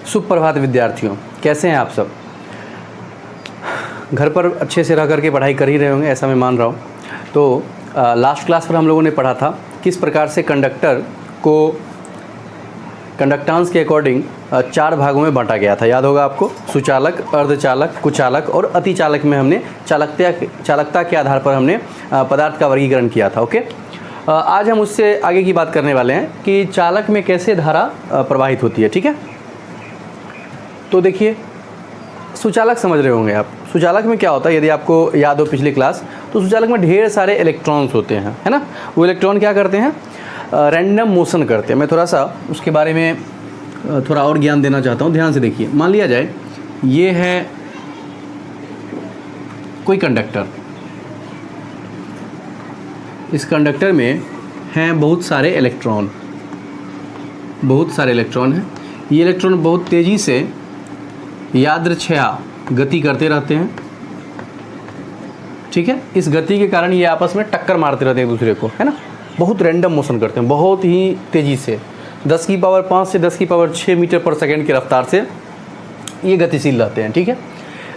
सुप्रभात विद्यार्थियों, कैसे हैं आप सब। घर पर अच्छे से रह करके पढ़ाई कर ही रहे होंगे, ऐसा मैं मान रहा हूँ। तो लास्ट क्लास पर हम लोगों ने पढ़ा था किस प्रकार से कंडक्टर को कंडक्टांस के अकॉर्डिंग 4 भागों में बांटा गया था। याद होगा आपको, सुचालक, अर्धचालक, कुचालक और अतिचालक में हमने चालकता के आधार पर हमने पदार्थ का वर्गीकरण किया था। ओके, आज हम उससे आगे की बात करने वाले हैं कि चालक में कैसे धारा प्रवाहित होती है। ठीक है, तो देखिए, सुचालक समझ रहे होंगे आप। सुचालक में क्या होता है, यदि आपको याद हो पिछली क्लास, तो सुचालक में ढेर सारे इलेक्ट्रॉन्स होते हैं, है ना। वो इलेक्ट्रॉन क्या करते हैं, रैंडम मोशन करते हैं। मैं थोड़ा सा उसके बारे में थोड़ा और ज्ञान देना चाहता हूँ, ध्यान से देखिए। मान लिया जाए ये है कोई कंडक्टर, इस कंडक्टर में हैं बहुत सारे इलेक्ट्रॉन हैं। ये इलेक्ट्रॉन बहुत तेज़ी से यादृच्छया गति करते रहते हैं। ठीक है, इस गति के कारण ये आपस में टक्कर मारते रहते हैं एक दूसरे को, है ना। बहुत रैंडम मोशन करते हैं, बहुत ही तेज़ी से 10 की पावर 5 से 10 की पावर 6 मीटर पर सेकेंड की रफ्तार से ये गतिशील रहते हैं। ठीक है,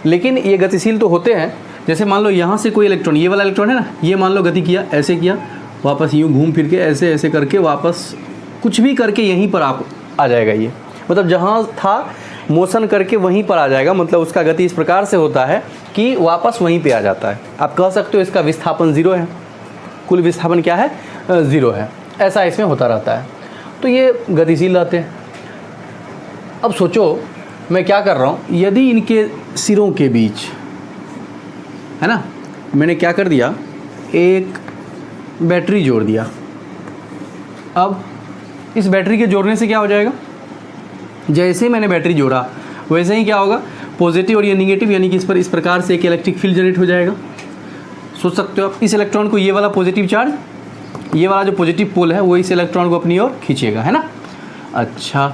लेकिन ये गतिशील तो होते हैं, जैसे मान लो यहाँ से कोई इलेक्ट्रॉन, ये वाला इलेक्ट्रॉन है ना, ये मान लो गति किया, ऐसे किया, वापस यूँ घूम फिर के ऐसे ऐसे करके वापस कुछ भी करके यहीं पर आप आ जाएगा। ये मतलब जहाँ था मोशन करके वहीं पर आ जाएगा। मतलब उसका गति इस प्रकार से होता है कि वापस वहीं पे आ जाता है। आप कह सकते हो इसका विस्थापन 0 है, कुल विस्थापन क्या है, 0 है। ऐसा इसमें होता रहता है, तो ये गतिशील रहते हैं। अब सोचो मैं क्या कर रहा हूँ, यदि इनके सिरों के बीच, है ना, मैंने क्या कर दिया, एक बैटरी जोड़ दिया। अब इस बैटरी के जोड़ने से क्या हो जाएगा, जैसे मैंने बैटरी जोड़ा वैसे ही क्या होगा, पॉजिटिव और ये निगेटिव, यानी कि इस प्रकार से एक इलेक्ट्रिक फील्ड जनरेट हो जाएगा। सोच सकते हो आप, इस इलेक्ट्रॉन को ये वाला पॉजिटिव चार्ज, ये वाला जो पॉजिटिव पोल है वो इस इलेक्ट्रॉन को अपनी ओर खींचेगा, है ना। अच्छा,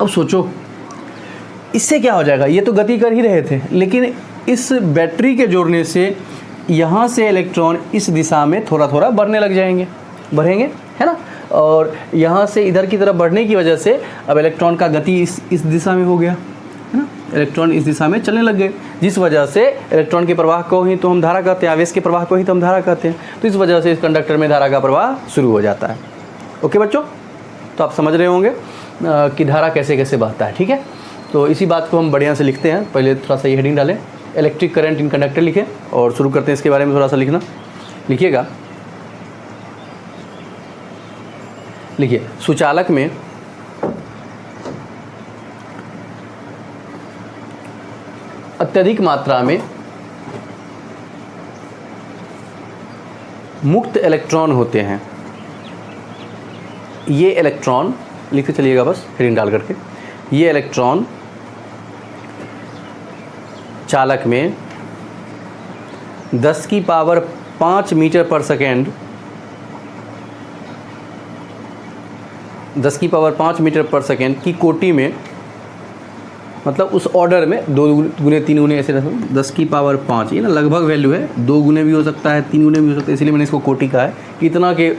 अब सोचो इससे क्या हो जाएगा, ये तो गति कर ही रहे थे, लेकिन इस बैटरी के जोड़ने से यहाँ से इलेक्ट्रॉन इस दिशा में थोड़ा थोड़ा बढ़ने लग जाएंगे, बढ़ेंगे, है ना। और यहाँ से इधर की तरफ बढ़ने की वजह से अब इलेक्ट्रॉन का गति इस दिशा में हो गया, है ना। इलेक्ट्रॉन इस दिशा में चलने लग गए, जिस वजह से इलेक्ट्रॉन के प्रवाह को ही तो हम धारा कहते हैं, आवेश के प्रवाह को ही तो हम धारा कहते हैं। तो इस वजह से इस कंडक्टर में धारा का प्रवाह शुरू हो जाता है। ओके बच्चों, तो आप समझ रहे होंगे कि धारा कैसे कैसे बहता है। ठीक है, तो इसी बात को हम बढ़िया से लिखते हैं। पहले थोड़ा सा ये हेडिंग डालें, इलेक्ट्रिक करंट इन कंडक्टर लिखें, और शुरू करते हैं इसके बारे में थोड़ा सा लिखना। लिखिएगा, लिखिए, सुचालक में अत्यधिक मात्रा में मुक्त इलेक्ट्रॉन होते हैं। ये इलेक्ट्रॉन लिखते चलिएगा बस हेडिंग डाल करके, ये इलेक्ट्रॉन चालक में 10 की पावर 5 मीटर पर सेकेंड, 10 की पावर 5 मीटर पर सेकेंड की कोटि में, मतलब उस ऑर्डर में 2 गुने 3 गुने ऐसे, 10 की पावर 5, ये ना लगभग वैल्यू है, 2 गुने भी हो सकता है, 3 गुने भी हो सकता है, इसलिए मैंने इसको कोटि कहा है। इतना के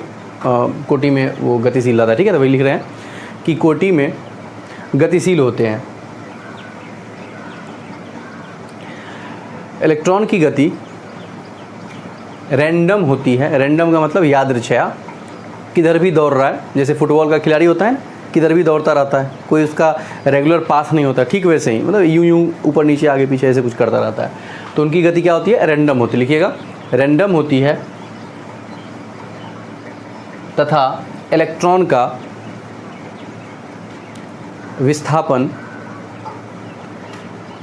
कोटि में वो गतिशील रहता है। ठीक है, तो वही लिख रहे हैं कि कोटि में गतिशील होते हैं। इलेक्ट्रॉन की गति रैंडम होती है। रैंडम का मतलब यादृच्छया, किधर भी दौड़ रहा है, जैसे फुटबॉल का खिलाड़ी होता है ना, किधर भी दौड़ता रहता है, कोई उसका रेगुलर पास नहीं होता, ठीक वैसे ही, मतलब यूं ऊपर नीचे आगे पीछे ऐसे कुछ करता रहता है। तो उनकी गति क्या होती है, रैंडम होती है। लिखिएगा, रैंडम होती है, तथा इलेक्ट्रॉन का विस्थापन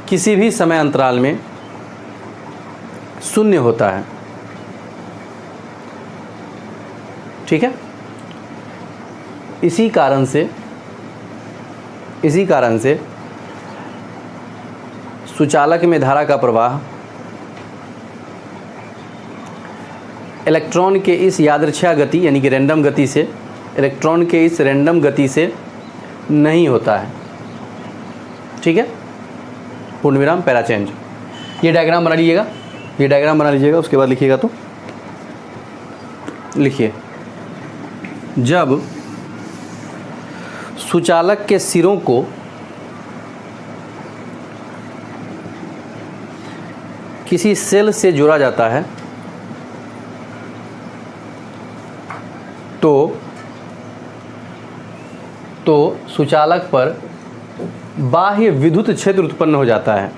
किसी भी समय अंतराल में 0 होता है। ठीक है, इसी कारण से सुचालक में धारा का प्रवाह इलेक्ट्रॉन के इस यादृच्छिक गति यानी कि रैंडम गति से, इलेक्ट्रॉन के इस रैंडम गति से नहीं होता है। ठीक है, पूर्ण विराम, पैरा चेंज। ये डायग्राम बना लीजिएगा, ये डायग्राम बना लीजिएगा, उसके बाद लिखिएगा। तो लिखिए, जब सुचालक के सिरों को किसी सेल से जोड़ा जाता है तो सुचालक पर बाह्य विद्युत क्षेत्र उत्पन्न हो जाता है।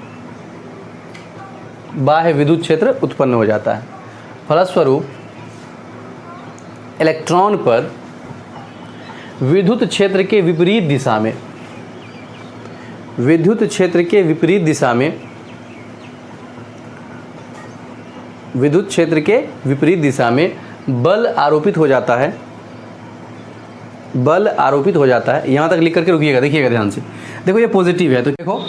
बाह्य विद्युत क्षेत्र उत्पन्न हो जाता है। फलस्वरूप इलेक्ट्रॉन पर विद्युत क्षेत्र के विपरीत दिशा में विद्युत क्षेत्र के विपरीत दिशा में विद्युत क्षेत्र के विपरीत दिशा में बल आरोपित हो जाता है। बल आरोपित हो जाता है। यहाँ तक लिख करके रुकिएगा, देखिएगा ध्यान से। देखो ये पॉजिटिव है, तो देखो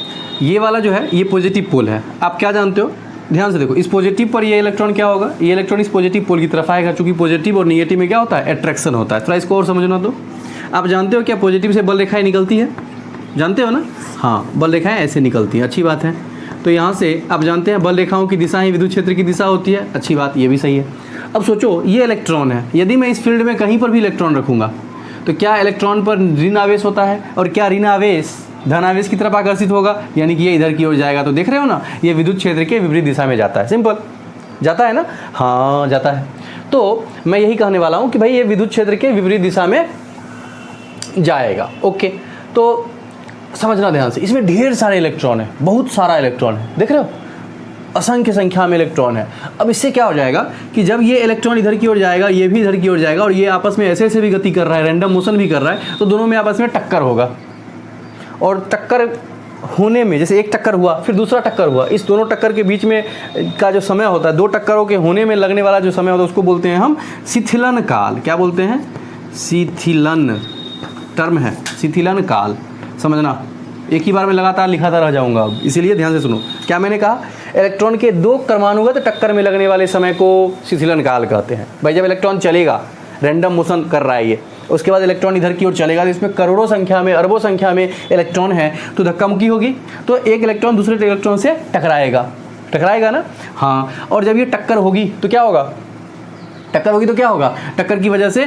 ये वाला जो है ये पॉजिटिव पोल है। आप क्या जानते हो, ध्यान से देखो, इस पॉजिटिव पर ये इलेक्ट्रॉन क्या होगा, ये इलेक्ट्रॉन इस पॉजिटिव पोल की तरफ आएगा। चूंकि पॉजिटिव और नेगेटिव में क्या होता है, अट्रैक्शन होता है। थोड़ा इसको और समझना। तो आप जानते हो क्या पॉजिटिव से बल रेखाएं निकलती है, जानते हो ना? हाँ, बल रेखाएं ऐसे निकलती हैं, अच्छी बात है। तो यहाँ से आप जानते हैं बल रेखाओं की दिशा ही विद्युत क्षेत्र की दिशा होती है, अच्छी बात, ये भी सही है। अब सोचो ये इलेक्ट्रॉन है, यदि मैं इस फील्ड में कहीं पर भी इलेक्ट्रॉन रखूँगा तो क्या इलेक्ट्रॉन पर ऋण आवेश होता है, और क्या ऋण आवेश धन आवेश की तरफ आकर्षित होगा, यानी कि ये इधर की ओर जाएगा। तो देख रहे हो ना, ये विद्युत क्षेत्र के विपरीत दिशा में जाता है। सिंपल, जाता है ना? हाँ जाता है। तो मैं यही कहने वाला हूँ कि भाई ये विद्युत क्षेत्र के विपरीत दिशा में जाएगा। ओके, तो समझना ध्यान से, इसमें ढेर सारे इलेक्ट्रॉन है, बहुत सारा इलेक्ट्रॉन है, देख रहे हो, असंख्य संख्या में इलेक्ट्रॉन है। अब इससे क्या हो जाएगा कि जब ये इलेक्ट्रॉन इधर की ओर जाएगा, ये भी इधर की ओर जाएगा, और ये आपस में ऐसे ऐसे भी गति कर रहा है, रैंडम मोशन भी कर रहा है, तो दोनों में आपस में टक्कर होगा। और टक्कर होने में, जैसे एक टक्कर हुआ फिर दूसरा टक्कर हुआ, इस दोनों टक्कर के बीच में का जो समय होता है, दो टक्करों के होने में लगने वाला जो समय होता है, उसको बोलते हैं हम शिथिलन काल। क्या बोलते हैं? शिथिलन टर्म है, शिथिलन काल। समझना, एक ही बार में लगातार लिखाता रह जाऊंगा अब, इसीलिए ध्यान से सुनो। क्या मैंने कहा? इलेक्ट्रॉन के दो परमाणुगत टक्कर में लगने वाले समय को शिथिलन काल कहते हैं। भाई जब इलेक्ट्रॉन चलेगा, रैंडम मोशन कर रहा है ये, उसके बाद इलेक्ट्रॉन इधर की ओर चलेगा, तो इसमें करोड़ों संख्या में, अरबों संख्या में इलेक्ट्रॉन है, तो धक्का मुक्की होगी, तो एक इलेक्ट्रॉन दूसरे इलेक्ट्रॉन से टकराएगा ना? हाँ। और जब ये टक्कर होगी तो क्या होगा? टक्कर की वजह से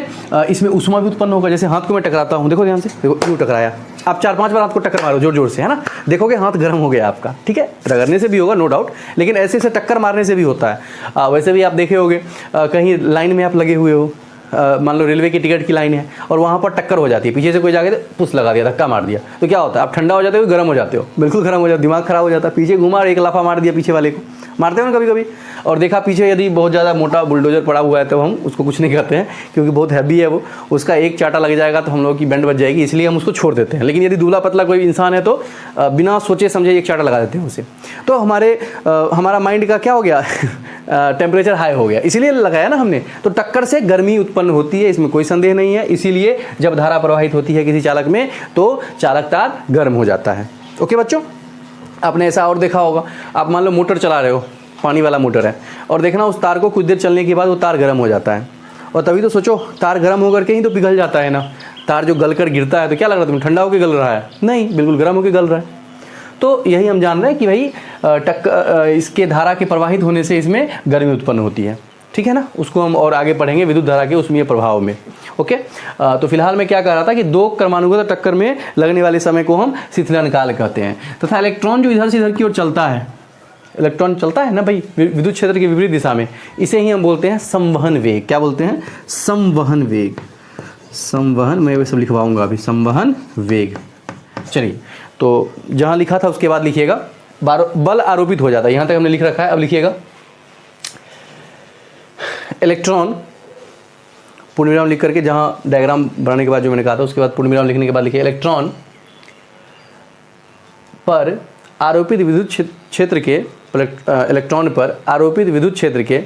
इसमें ऊष्मा भी उत्पन्न होगा। जैसे हाथ को मैं टकराता हूँ, देखो ध्यान से, देखो यूँ टकराया, आप 4-5 बार हाथ को टक्कर मारो जोर जोर से, है ना? देखोगे हाथ गर्म हो गया आपका, ठीक है? रगड़ने से भी होगा नो डाउट, लेकिन ऐसे ऐसे टक्कर मारने से भी होता है। वैसे भी आप देखे होगे, कहीं लाइन में आप लगे हुए हो, मान लो रेलवे की टिकट की लाइन है, और वहाँ पर टक्कर हो जाती है, पीछे से कोई जाके पुश लगा दिया, धक्का मार दिया, तो क्या होता है? आप ठंडा हो जाते हो, गर्म हो जाते हो, बिल्कुल गर्म हो जाते हो, दिमाग खराब हो जाता है। पीछे घुमा और एक लाफा मार दिया पीछे वाले को, मारते हो ना कभी कभी। और देखा पीछे यदि बहुत ज़्यादा मोटा बुलडोजर पड़ा हुआ है तो हम उसको कुछ नहीं कहते हैं, क्योंकि बहुत हैवी है वो, उसका एक चाटा लग जाएगा तो हम लोगों की बैंड बच जाएगी, इसलिए हम उसको छोड़ देते हैं। लेकिन यदि दूल्हा पतला कोई इंसान है तो बिना सोचे समझे एक चाटा लगा देते हैं उसे। तो हमारा माइंड का क्या हो गया टेम्परेचर हाई हो गया, इसीलिए लगाया ना हमने। तो टक्कर से गर्मी उत्पन्न होती है, इसमें कोई संदेह नहीं है। इसीलिए जब धारा प्रवाहित होती है किसी चालक में तो चालक तार गर्म हो जाता है। ओके बच्चों, आपने ऐसा और देखा होगा, आप मान लो मोटर चला रहे हो, पानी वाला मोटर है, और देखना उस तार को कुछ देर चलने के बाद वो तार गर्म हो जाता है, और तभी तो सोचो तार गर्म होकर के ही तो पिघल जाता है ना। तार जो गल कर गिरता है तो क्या लग रहा है तुम्हें, ठंडा होकर गल रहा है? नहीं, बिल्कुल गर्म होकर गल रहा है। तो यही हम जान रहे हैं कि भाई इसके धारा के प्रवाहित होने से इसमें गर्मी उत्पन्न होती है, ठीक है ना? उसको हम और आगे पढ़ेंगे विद्युत धारा के उसमें प्रभाव में। ओके, तो फिलहाल मैं क्या कह रहा था कि दो परमाणुगत टक्कर में लगने वाले समय को हम शिथिलन काल कहते हैं। तथा इलेक्ट्रॉन जो इधर से इधर की ओर चलता है, इलेक्ट्रॉन चलता है ना भाई विद्युत क्षेत्र के विपरीत दिशा में, इसे ही हम बोलते हैं संवहन वेग। क्या बोलते हैं? संवहन वेग। संवहन, मैं ये सब लिखवाऊंगा अभी, संवहन वेग। चलिए, तो जहाँ लिखा था उसके बाद लिखिएगा, बल आरोपित हो जाता है, यहाँ तक हमने लिख रखा है। अब लिखिएगा इलेक्ट्रॉन, पूर्णविराम लिख करके, जहाँ डायग्राम बनाने के बाद जो मैंने कहा था उसके बाद पूर्णविराम लिखने के बाद लिखिए इलेक्ट्रॉन पर आरोपित विद्युत क्षेत्र के, इलेक्ट्रॉन पर आरोपित विद्युत क्षेत्र के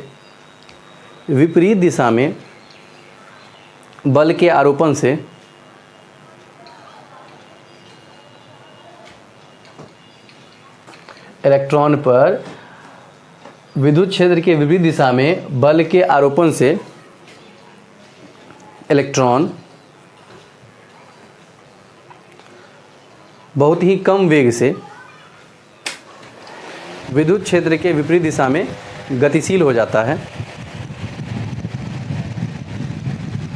विपरीत दिशा में बल के आरोपण से इलेक्ट्रॉन पर विद्युत क्षेत्र के विपरीत दिशा में बल के आरोपण से इलेक्ट्रॉन बहुत ही कम वेग से विद्युत क्षेत्र के विपरीत दिशा में गतिशील हो जाता है।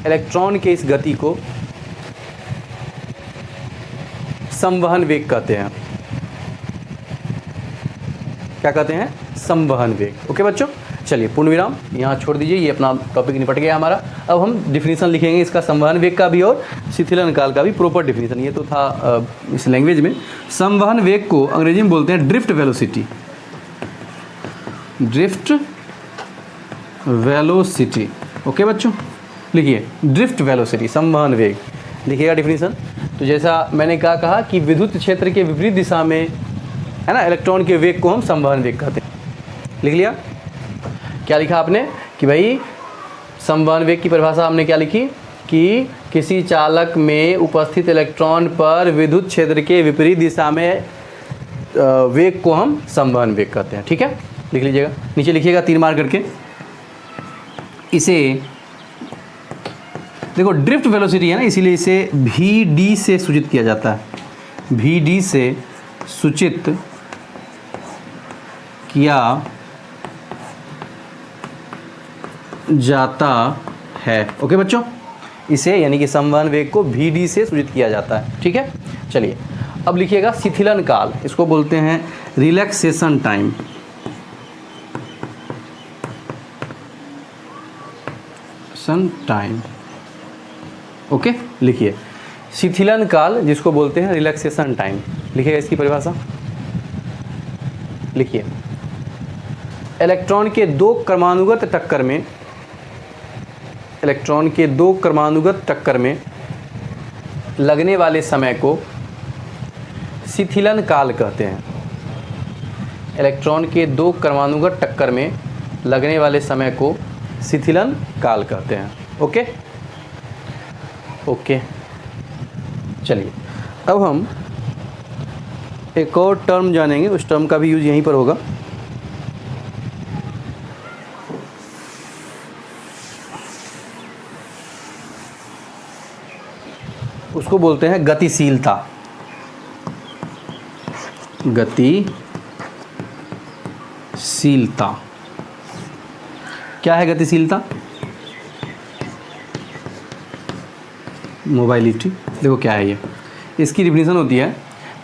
इलेक्ट्रॉन के इस गति को संवहन वेग कहते हैं। क्या कहते हैं, संवहन वेग। ओके बच्चों, चलिए पूर्ण विराम यहाँ छोड़ दीजिए, ये अपना टॉपिक निपट गया हमारा। अब हम डिफिनीशन लिखेंगे इसका, संवहन वेग का भी और शिथिलन काल का भी प्रॉपर डिफिनीशन। ये तो था इस लैंग्वेज में। संवहन वेग को अंग्रेजी में बोलते हैं drift velocity. Drift velocity. Okay बच्चों, लिखिए ड्रिफ्ट वेलोसिटी, संवहन वेग, लिखिएगा डिफिनीशन। तो जैसा मैंने कहा कि विद्युत क्षेत्र के विपरीत दिशा में, है ना, इलेक्ट्रॉन के वेग को हम संवहन वेग कहते हैं। लिख लिया? क्या लिखा आपने कि भाई संवहन वेग की परिभाषा हमने क्या लिखी कि किसी चालक में उपस्थित इलेक्ट्रॉन पर विद्युत क्षेत्र के विपरीत दिशा में वेग को हम संवहन वेग कहते हैं। ठीक है, लिख लीजिएगा, नीचे लिखिएगा तीर मार करके। इसे देखो ड्रिफ्ट वेलोसिटी है ना, इसीलिए इसे VD से सूचित किया जाता है। VD से सूचित किया जाता है। ओके बच्चों, इसे यानी कि संवहन वेग को VD से सूचित किया जाता है। ठीक है, चलिए अब लिखिएगा शिथिलन काल, इसको बोलते हैं रिलैक्सेशन टाइम। टाइम। ओके, लिखिए शिथिलन काल जिसको बोलते हैं रिलैक्सेशन टाइम। लिखिएगा इसकी परिभाषा, लिखिए इलेक्ट्रॉन के दो क्रमानुगत टक्कर में, इलेक्ट्रॉन के दो क्रमानुगत टक्कर में लगने वाले समय को शिथिलन काल कहते हैं। इलेक्ट्रॉन के दो क्रमानुगत टक्कर में लगने वाले समय को शिथिलन काल कहते हैं। ओके ओके, चलिए अब हम एक और टर्म जानेंगे, उस टर्म का भी यूज यहीं पर होगा। उसको बोलते हैं गतिशीलता। गतिशीलता क्या है? गतिशीलता मोबाइलिटी। देखो क्या है ये, इसकी डिफिनीशन होती है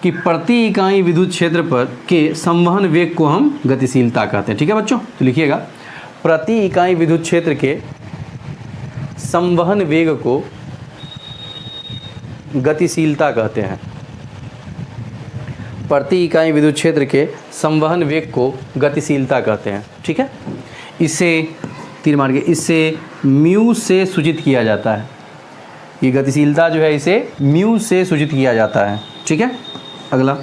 कि प्रति इकाई विद्युत क्षेत्र पर के संवहन वेग को हम गतिशीलता कहते हैं। ठीक है बच्चों, तो लिखिएगा प्रति इकाई विद्युत क्षेत्र के संवहन वेग को गतिशीलता कहते हैं। प्रति इकाई विद्युत क्षेत्र के संवहन वेग को गतिशीलता कहते हैं। ठीक है, इसे तीर मार के, इससे म्यू से सूचित किया जाता है। ये गतिशीलता जो है इसे म्यू से सूचित किया जाता है। ठीक है, अगला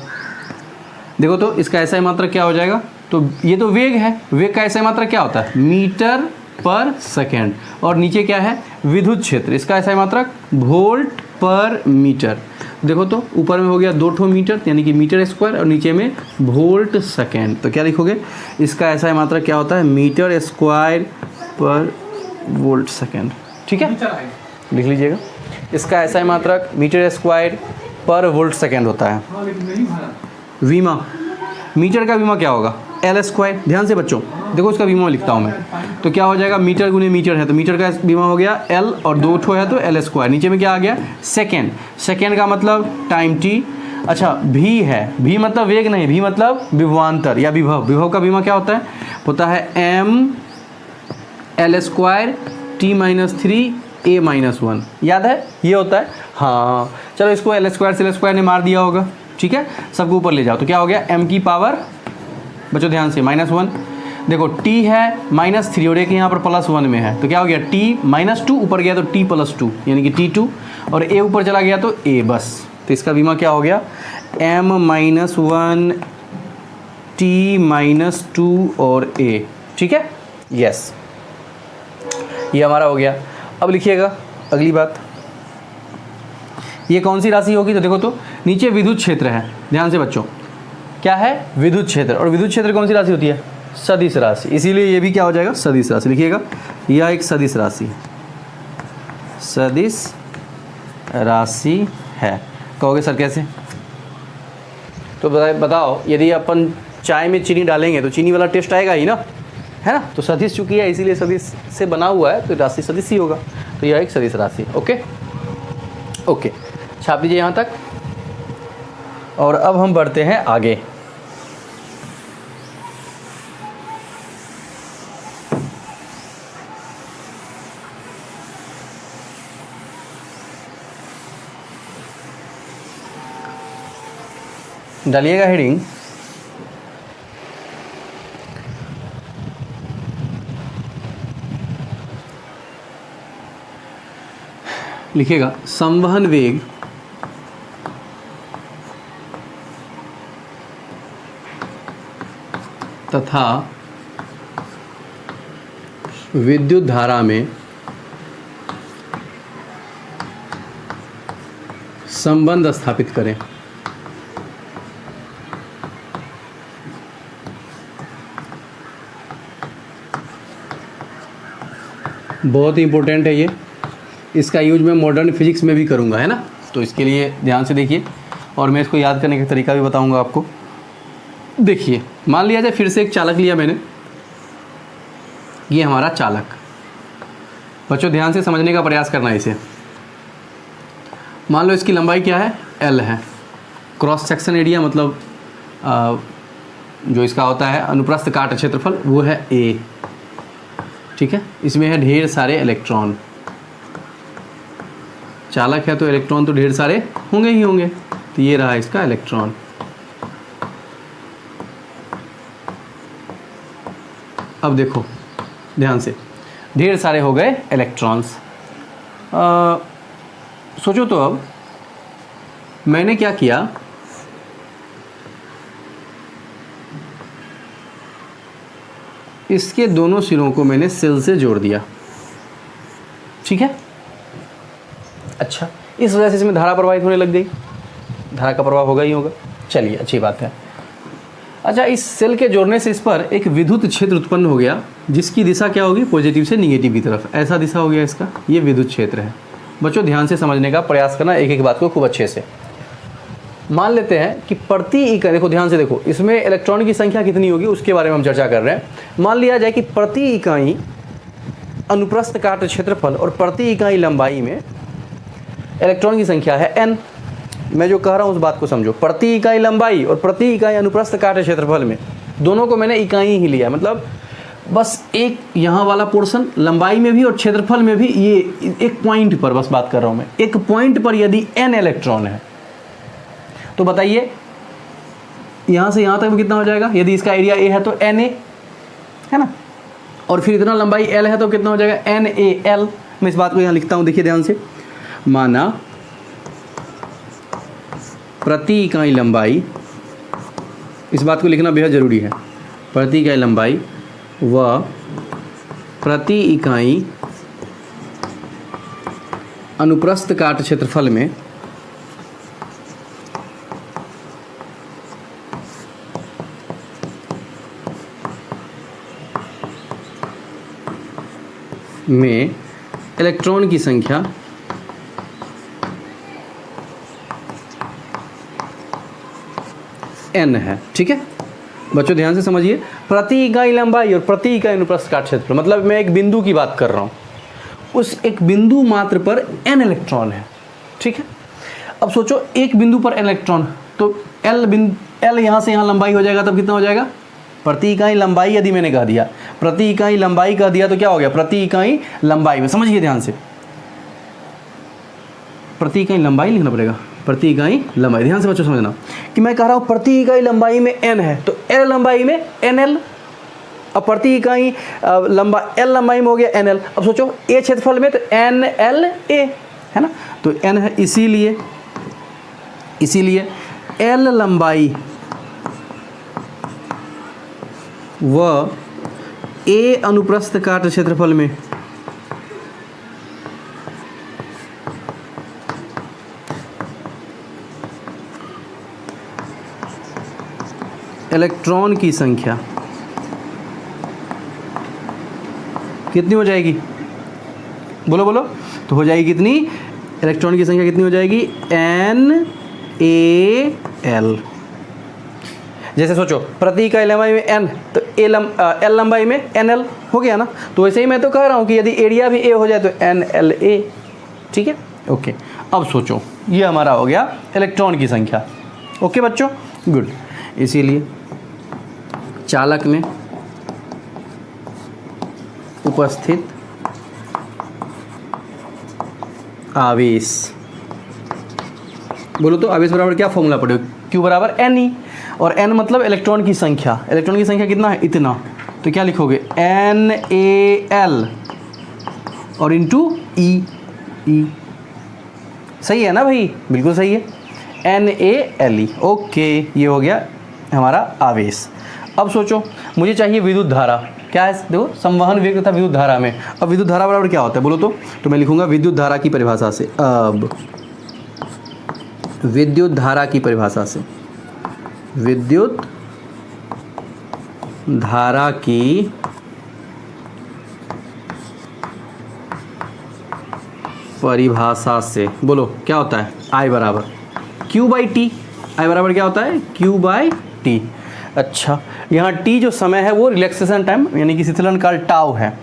देखो तो इसका ऐसा ही मात्रक क्या हो जाएगा। तो ये तो वेग है, वेग का ऐसा ही मात्रक क्या होता है? मीटर पर सेकेंड। और नीचे क्या है? विद्युत क्षेत्र, इसका ऐसा ही मात्रक वोल्ट पर मीटर। देखो तो ऊपर में हो गया 2 मीटर यानी कि मीटर स्क्वायर, और नीचे में वोल्ट सेकेंड। तो क्या लिखोगे? इसका ऐसा ही मात्रक क्या होता है? मीटर स्क्वायर पर वोल्ट सेकेंड। ठीक है, लिख लीजिएगा, इसका ऐसा ही मात्रक मीटर स्क्वायर पर वोल्ट सेकेंड होता है। वीमा, मीटर का वीमा क्या होगा? L square. ध्यान से बच्चों देखो, इसका वीमा लिखता हूँ मैं, तो क्या हो जाएगा? मीटर गुने मीटर है तो मीटर का वीमा हो गया L, और 2 है तो L स्क्वायर। नीचे में क्या आ गया? सेकेंड। सेकेंड का मतलब टाइम T। अच्छा, V है, V मतलब वेग नहीं, V मतलब विभवांतर या विभव। विभव का वीमा क्या होता है? होता है M L square T-3 A-1। याद है ये होता है? हाँ, चलो इसको L स्क्वायर से L स्क्वायर ने मार दिया होगा। ठीक है, सबको ऊपर ले जाओ तो क्या हो गया? M की पावर, बच्चों ध्यान से, -1। देखो T है -3 और एक यहाँ पर +1 में है, तो क्या हो गया? T -2 ऊपर गया तो T +2 यानी कि T2, और A ऊपर चला गया तो A बस। तो इसका बीमा क्या हो गया? M-1 T-2 और A। ठीक है, यस, ये हमारा हो गया। अब लिखिएगा अगली बात, ये कौन सी राशि होगी? तो देखो तो नीचे विद्युत क्षेत्र है, ध्यान से बच्चों, क्या है? विद्युत क्षेत्र। और विद्युत क्षेत्र कौन सी राशि होती है? सदिश राशि। इसीलिए ये भी क्या हो जाएगा? सदिश राशि। लिखिएगा, यह एक सदिश राशि, सदिश राशि है। कहोगे सर कैसे? तो बताओ, यदि अपन चाय में चीनी डालेंगे तो चीनी वाला टेस्ट आएगा ही ना, है ना? तो सदिश चूंकि है इसीलिए सदिश से बना हुआ है तो राशि सदिश ही होगा। तो यह एक सदिश राशि। ओके ओके, छाप दीजिए यहाँ तक। और अब हम बढ़ते हैं आगे। डालिएगा हेडिंग, लिखिएगा संवहन वेग तथा विद्युत धारा में संबंध स्थापित करें। बहुत ही इंपॉर्टेंट है ये, इसका यूज मैं मॉडर्न फिजिक्स में भी करूँगा, है ना। तो इसके लिए ध्यान से देखिए, और मैं इसको याद करने का तरीका भी बताऊँगा आपको। देखिए, मान लिया जाए फिर से एक चालक लिया मैंने, ये हमारा चालक। बच्चों ध्यान से समझने का प्रयास करना है इसे। मान लो इसकी लंबाई क्या है, L है। क्रॉस सेक्शन एरिया मतलब जो इसका होता है अनुप्रस्थ काट क्षेत्रफल वो है A, ठीक है। इसमें है ढेर सारे इलेक्ट्रॉन, चालक है तो इलेक्ट्रॉन तो ढेर सारे होंगे ही होंगे। तो ये रहा इसका इलेक्ट्रॉन। अब देखो ध्यान से, ढेर सारे हो गए इलेक्ट्रॉन्स। सोचो तो अब मैंने क्या किया, इसके दोनों सिरों को मैंने सेल से जोड़ दिया, ठीक है। अच्छा, इस वजह से इसमें धारा प्रवाहित होने लग गई, धारा का प्रवाह होगा ही होगा। चलिए अच्छी बात है। अच्छा, इस सेल के जोड़ने से इस पर एक विद्युत क्षेत्र उत्पन्न हो गया, जिसकी दिशा क्या होगी, पॉजिटिव से निगेटिव की तरफ। ऐसा दिशा हो गया इसका, ये विद्युत क्षेत्र है। बच्चों ध्यान से समझने का प्रयास करना एक एक बात को खूब अच्छे से। मान लेते हैं कि प्रति इकाई, देखो ध्यान से देखो, इसमें इलेक्ट्रॉन की संख्या कितनी होगी उसके बारे में हम चर्चा कर रहे हैं। मान लिया जाए कि प्रति इकाई अनुप्रस्थ काट क्षेत्रफल और प्रति इकाई लंबाई में इलेक्ट्रॉन की संख्या है n। मैं जो कह रहा हूँ उस बात को समझो, प्रति इकाई लंबाई और प्रति इकाई अनुप्रस्थ काट क्षेत्रफल में दोनों को मैंने इकाई ही लिया, मतलब बस एक यहाँ वाला पोर्शन लंबाई में भी और क्षेत्रफल में भी, ये एक पॉइंट पर बस बात कर रहा हूँ मैं। एक पॉइंट पर यदि n इलेक्ट्रॉन है तो बताइए यहाँ से यहाँ तक कितना हो जाएगा। यदि इसका एरिया A है तो Na, है ना, और फिर इतना लंबाई L है तो कितना हो जाएगा NaL। मैं इस बात को यहाँ लिखता हूँ, देखिए ध्यान से। माना प्रति इकाई लंबाई, इस बात को लिखना बेहद ज़रूरी है, प्रति इकाई लंबाई व प्रति इकाई अनुप्रस्थ काट क्षेत्रफल में इलेक्ट्रॉन की संख्या n है, ठीक है। बच्चों ध्यान से समझिए, प्रति इकाई लंबाई और प्रति इकाई अनुप्रस्थ काट क्षेत्रफल, मतलब मैं एक बिंदु की बात कर रहा हूँ, उस एक बिंदु मात्र पर n इलेक्ट्रॉन है, ठीक है। अब सोचो एक बिंदु पर n इलेक्ट्रॉन, तो L यहाँ से यहाँ लंबाई हो जाएगा, तब कितना हो जाएगा, प्रति इकाई लंबाई। यदि मैंने कह दिया प्रति इकाई लंबाई कह दिया तो क्या हो गया, प्रति इकाई लंबाई में, समझिए ध्यान से, प्रति इकाई लंबाई लिखना पड़ेगा, प्रति इकाई लंबाई। ध्यान से बच्चों समझना कि मैं कह रहा हूँ प्रति इकाई लंबाई में n है तो L लंबाई में NL, अब प्रति इकाई L लंबाई में हो गया NL। अब सोचो A क्षेत्रफल में तो NLA, है ना, तो n है, इसीलिए L लंबाई व A अनुप्रस्थ काट क्षेत्रफल में इलेक्ट्रॉन की संख्या कितनी हो जाएगी, बोलो बोलो, तो हो जाएगी कितनी, इलेक्ट्रॉन की संख्या कितनी हो जाएगी, NaL। जैसे सोचो प्रति इकाई लंबाई में n तो L लंबाई में NL हो गया ना। तो वैसे ही मैं तो कह रहा हूँ कि यदि एरिया भी A हो जाए तो NLA, ठीक है, ओके। अब सोचो ये हमारा हो गया इलेक्ट्रॉन की संख्या, ओके बच्चों, गुड। इसीलिए चालक में उपस्थित आवेश, बोलो तो आवेश बराबर क्या फॉर्मूला Q बराबर NE, और N मतलब इलेक्ट्रॉन की संख्या। इलेक्ट्रॉन की संख्या कितना है? इतना। तो क्या लिखोगे? NaL और इंटू E। सही है ना भाई? बिल्कुल सही है, NaLe। ओके, ये हो गया हमारा आवेश। अब सोचो, मुझे चाहिए विद्युत धारा। क्या है? देखो, संवहन वेग तथा विद्युत धारा में। अब विद्युत धारा बराबर क्या होता है बोलो तो मैं लिखूंगा विद्युत धारा की परिभाषा से। अब विद्युत धारा की परिभाषा से, विद्युत धारा की परिभाषा से बोलो क्या होता है? I बराबर Q/T। I बराबर क्या होता है? Q/T। अच्छा, यहाँ T जो समय है वो रिलैक्सेशन टाइम यानी कि शीतलन काल टाउ है,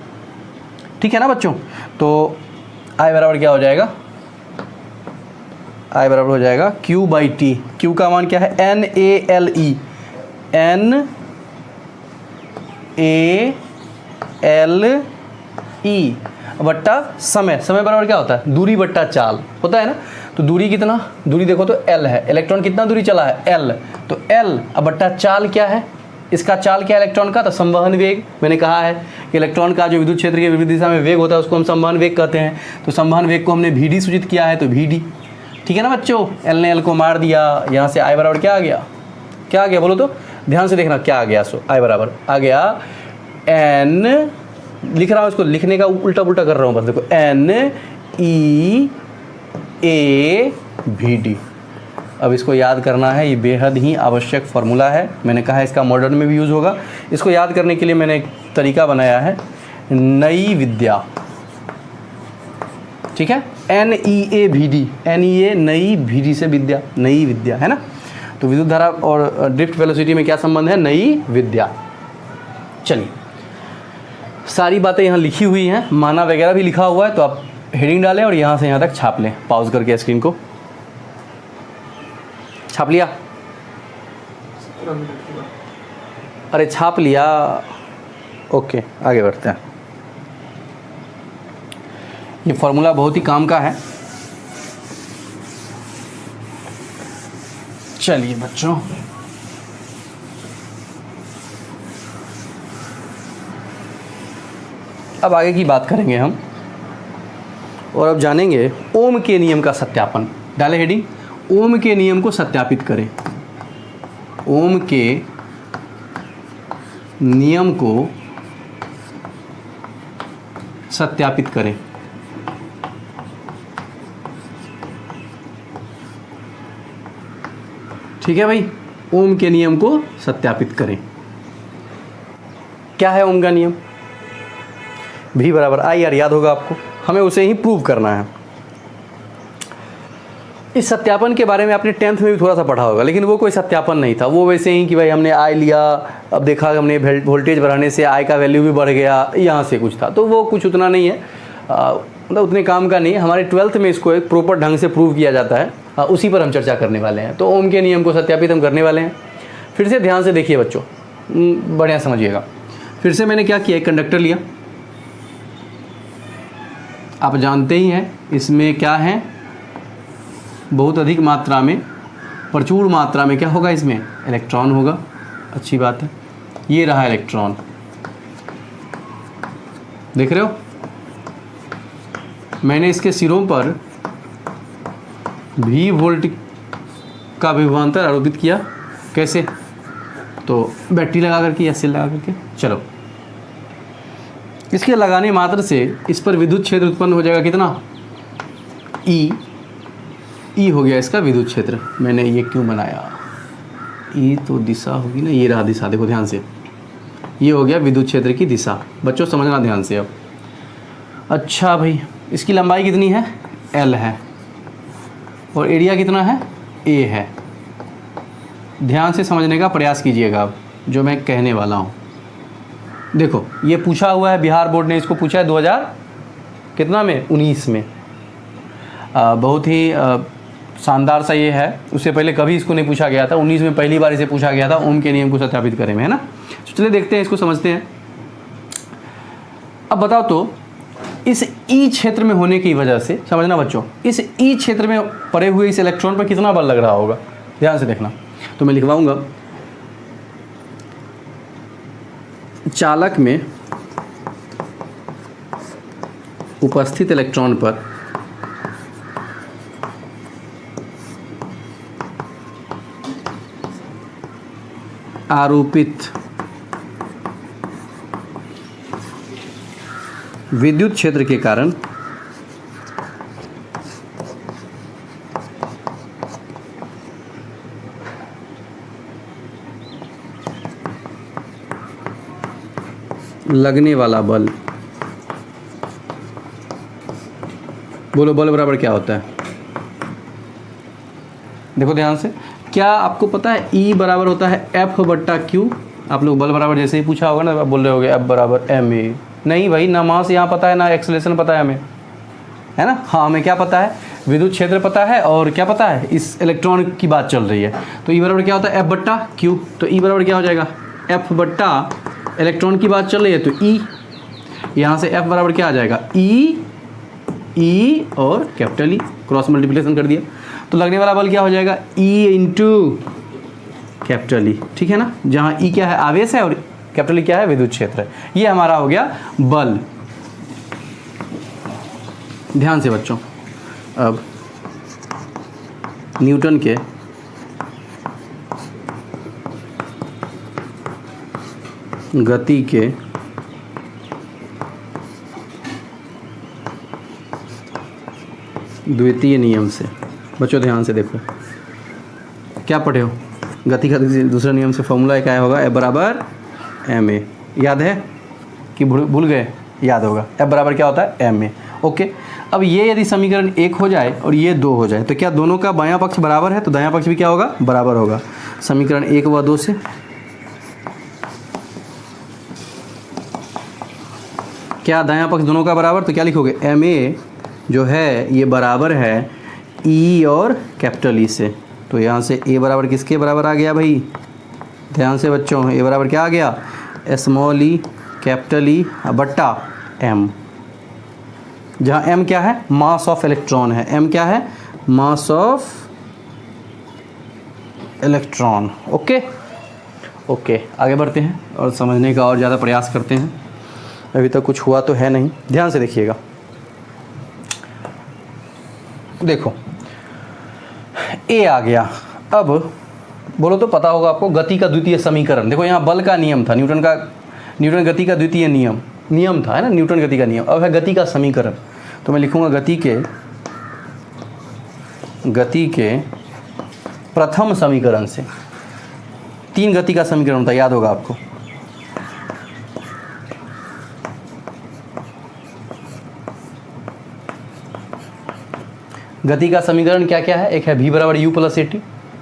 ठीक है ना बच्चों? तो I बराबर क्या हो जाएगा? I बराबर हो जाएगा Q/T। Q का मान क्या है? NaLe, NaLe बट्टा समय। समय बराबर क्या होता है? दूरी बट्टा चाल होता है ना। तो दूरी कितना? दूरी देखो तो L है। इलेक्ट्रॉन कितना दूरी चला है? L। तो L अब बट्टा चाल क्या है? इसका चाल क्या है इलेक्ट्रॉन का? तो संवहन वेग। मैंने कहा है कि इलेक्ट्रॉन का जो विद्युत क्षेत्र के विपरीत दिशा में वेग होता है उसको हम संवहन वेग कहते हैं। तो संवहन वेग को हमने Vd सूचित किया है, तो Vd, ठीक है ना बच्चों? L ने L को मार दिया, यहाँ से I बराबर क्या आ गया? क्या आ गया बोलो तो? ध्यान से देखना क्या आ गया। सो I बराबर आ गया N, लिख रहा हूँ इसको, लिखने का उल्टा पुल्टा कर रहा हूँ बस। देखो NeAVd। अब इसको याद करना है, ये बेहद ही आवश्यक फार्मूला है। मैंने कहा है इसका मॉडर्न में भी यूज़ होगा। इसको याद करने के लिए मैंने एक तरीका बनाया है, नई विद्या, ठीक है? NeAVd, NeA नई, Vd से विद्या, नई विद्या है ना। तो विद्युत धारा और ड्रिफ्ट वेलोसिटी में क्या संबंध है? नई विद्या। चलिए, सारी बातें यहाँ लिखी हुई हैं, माना वगैरह भी लिखा हुआ है, तो आप हेडिंग डालें और यहाँ से यहाँ तक छाप लें। पॉज करके स्क्रीन को छाप लिया? अरे छाप लिया, ओके आगे बढ़ते हैं। ये फॉर्मूला बहुत ही काम का है। चलिए बच्चों, अब आगे की बात करेंगे हम, और अब जानेंगे ओम के नियम का सत्यापन। डाले हेडिंग, ओम के नियम को सत्यापित करें। ओम के नियम को सत्यापित करें। ठीक है भाई, ओम के नियम को सत्यापित करें। क्या है ओम का नियम? V बराबर I R, याद होगा आपको, हमें उसे ही प्रूव करना है। इस सत्यापन के बारे में आपने 10th में भी थोड़ा सा पढ़ा होगा, लेकिन वो कोई सत्यापन नहीं था। वो वैसे ही कि भाई हमने I लिया, अब देखा हमने वोल्टेज बढ़ाने से I का वैल्यू भी बढ़ गया, यहाँ से कुछ था। तो वो कुछ उतना नहीं है, मतलब उतने काम का नहीं है। हमारे 12th में इसको एक प्रॉपर ढंग से प्रूव किया जाता है, उसी पर हम चर्चा करने वाले हैं। तो ओम के नियम को सत्यापित हम करने वाले हैं। फिर से ध्यान से देखिए बच्चों, बढ़िया समझिएगा। फिर से मैंने क्या किया, एक कंडक्टर लिया, आप जानते ही हैं इसमें क्या है, बहुत अधिक मात्रा में, प्रचुर मात्रा में क्या होगा, इसमें इलेक्ट्रॉन होगा। अच्छी बात है, ये रहा इलेक्ट्रॉन, देख रहे हो। मैंने इसके सिरों पर V वोल्ट का विभवांतर आरोपित किया। कैसे? तो बैटरी लगा करके या सेल लगा करके। चलो, इसके लगाने मात्र से इस पर विद्युत क्षेत्र उत्पन्न हो जाएगा कितना? E हो गया इसका विद्युत क्षेत्र। मैंने ये क्यों बनाया? E तो दिशा होगी ना, ये रहा दिशा, देखो ध्यान से, ये हो गया विद्युत क्षेत्र की दिशा। बच्चों समझना ध्यान से अब। अच्छा भाई, इसकी लंबाई कितनी है? L है, और एरिया कितना है? A है। ध्यान से समझने का प्रयास कीजिएगा अब जो मैं कहने वाला हूँ। देखो, ये पूछा हुआ है, बिहार बोर्ड ने इसको पूछा है 2000 कितना में? 19 में। बहुत ही शानदार सा ये है, उससे पहले कभी इसको नहीं पूछा गया था। 19 में पहली बार इसे पूछा गया था, ओम के नियम को सत्यापित करें में, है ना। तो चलिए देखते हैं, इसको समझते हैं। अब बताओ तो, इस ई क्षेत्र में होने की वजह से, समझना बच्चों, इस ई क्षेत्र में पड़े हुए इस इलेक्ट्रॉन पर कितना बल लग रहा होगा? ध्यान से देखना। तो मैं लिखवाऊंगा चालक में उपस्थित इलेक्ट्रॉन पर आरोपित विद्युत क्षेत्र के कारण लगने वाला बल, बोलो बल बराबर क्या होता है? देखो ध्यान से, क्या आपको पता है E बराबर होता है F बट्टा Q? आप लोग बल बराबर जैसे ही पूछा होगा ना, आप बोल रहे होगे F बराबर ma। नहीं भाई, ना मास यहाँ पता है ना एक्सेलरेशन पता है हमें, है ना। हाँ, हमें क्या पता है? विद्युत क्षेत्र पता है और क्या पता है? इस इलेक्ट्रॉन की बात चल रही है। तो E बराबर क्या होता है? F बट्टा Q। तो E बराबर क्या हो जाएगा? F बट्टा इलेक्ट्रॉन की बात चल रही है तो E, यहाँ से F बराबर क्या आ जाएगा? E और कैपिटल E, क्रॉस मल्टीप्लिकेशन कर दिया तो लगने वाला बल क्या हो जाएगा? E इंटू कैपिटल E, ठीक है ना। जहाँ E क्या है? आवेश है और कैपिटल E क्या है? विद्युत क्षेत्र है। ये हमारा हो गया बल। ध्यान से बच्चों, अब न्यूटन के गति के द्वितीय नियम से, बच्चों ध्यान से देखो, क्या पढ़े हो? गति का दूसरे नियम से फॉर्मूला क्या होगा? F बराबर ma। याद है कि भूल गए? याद होगा। F बराबर क्या होता है? ma। ओके, अब ये यदि समीकरण 1 हो जाए और ये 2 हो जाए तो क्या दोनों का बायां पक्ष बराबर है? तो दायां पक्ष भी क्या होगा? बराबर होगा। समीकरण 1 व 2 से क्या दायां पक्ष दोनों का बराबर? तो क्या लिखोगे? ma जो है ये बराबर है E और कैपिटल E से। तो यहाँ से A बराबर किसके बराबर आ गया भाई? ध्यान से बच्चों, A बराबर क्या आ गया? स्मॉल e कैपिटल E बट्टा m, जहाँ m क्या है? मास ऑफ इलेक्ट्रॉन है। m क्या है? Mass of electron. Okay okay, आगे बढ़ते हैं और समझने का और ज़्यादा प्रयास करते हैं। अभी तक कुछ हुआ तो है नहीं, ध्यान से देखिएगा। देखो A आ गया। अब बोलो तो पता होगा आपको गति का द्वितीय समीकरण। देखो यहाँ बल का नियम था, न्यूटन गति का द्वितीय नियम था, है ना, न्यूटन गति का नियम। अब है गति का समीकरण। तो मैं लिखूंगा गति के प्रथम समीकरण से। 3 गति का समीकरण था, याद होगा आपको। गति का समीकरण क्या क्या है? एक है v बराबर u प्लस at,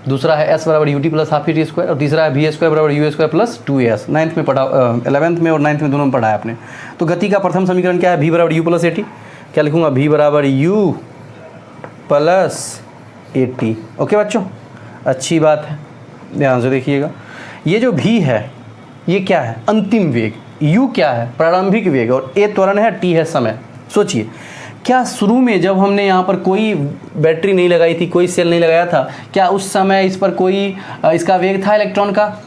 दूसरा है s बराबर ut plus half at square और तीसरा है v स्क्वायर बराबर u square plus 2as। 9th में पढ़ा, 11th में और 9th में दोनों में पढ़ा है आपने। तो गति का प्रथम समीकरण क्या है? v बराबर u प्लस at। क्या लिखूंगा? v बराबर u प्लस at। ओके बच्चों, अच्छी बात है, ध्यान से देखिएगा। ये जो v है ये क्या है? अंतिम वेग। u क्या है? प्रारंभिक वेग। और a त्वरण है, t है समय। सोचिए, क्या शुरू में जब हमने यहाँ पर कोई बैटरी नहीं लगाई थी, कोई सेल नहीं लगाया था, क्या उस समय इस पर कोई इसका वेग था इलेक्ट्रॉन का?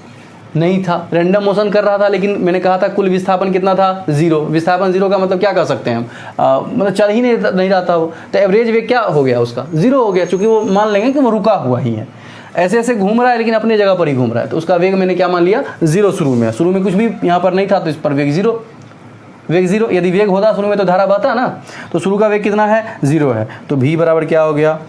नहीं था, रैंडम मोशन कर रहा था। लेकिन मैंने कहा था कुल विस्थापन कितना था? 0। विस्थापन 0 का मतलब क्या कर सकते हैं हम? मतलब चल ही नहीं रहा था वो, तो एवरेज वेग क्या हो गया उसका? 0 हो गया, चूँकि वो मान लेंगे कि वो रुका हुआ ही है, ऐसे ऐसे घूम रहा है लेकिन अपनी जगह पर ही घूम रहा है। तो उसका वेग मैंने क्या मान लिया? 0 शुरू में कुछ भी यहाँ पर नहीं था, तो इस पर वेग 0। यदि वेग होता शुरू में तो धारा बहता ना। तो शुरू का वेग कितना है? 0 है। तो v बराबर क्या हो गया?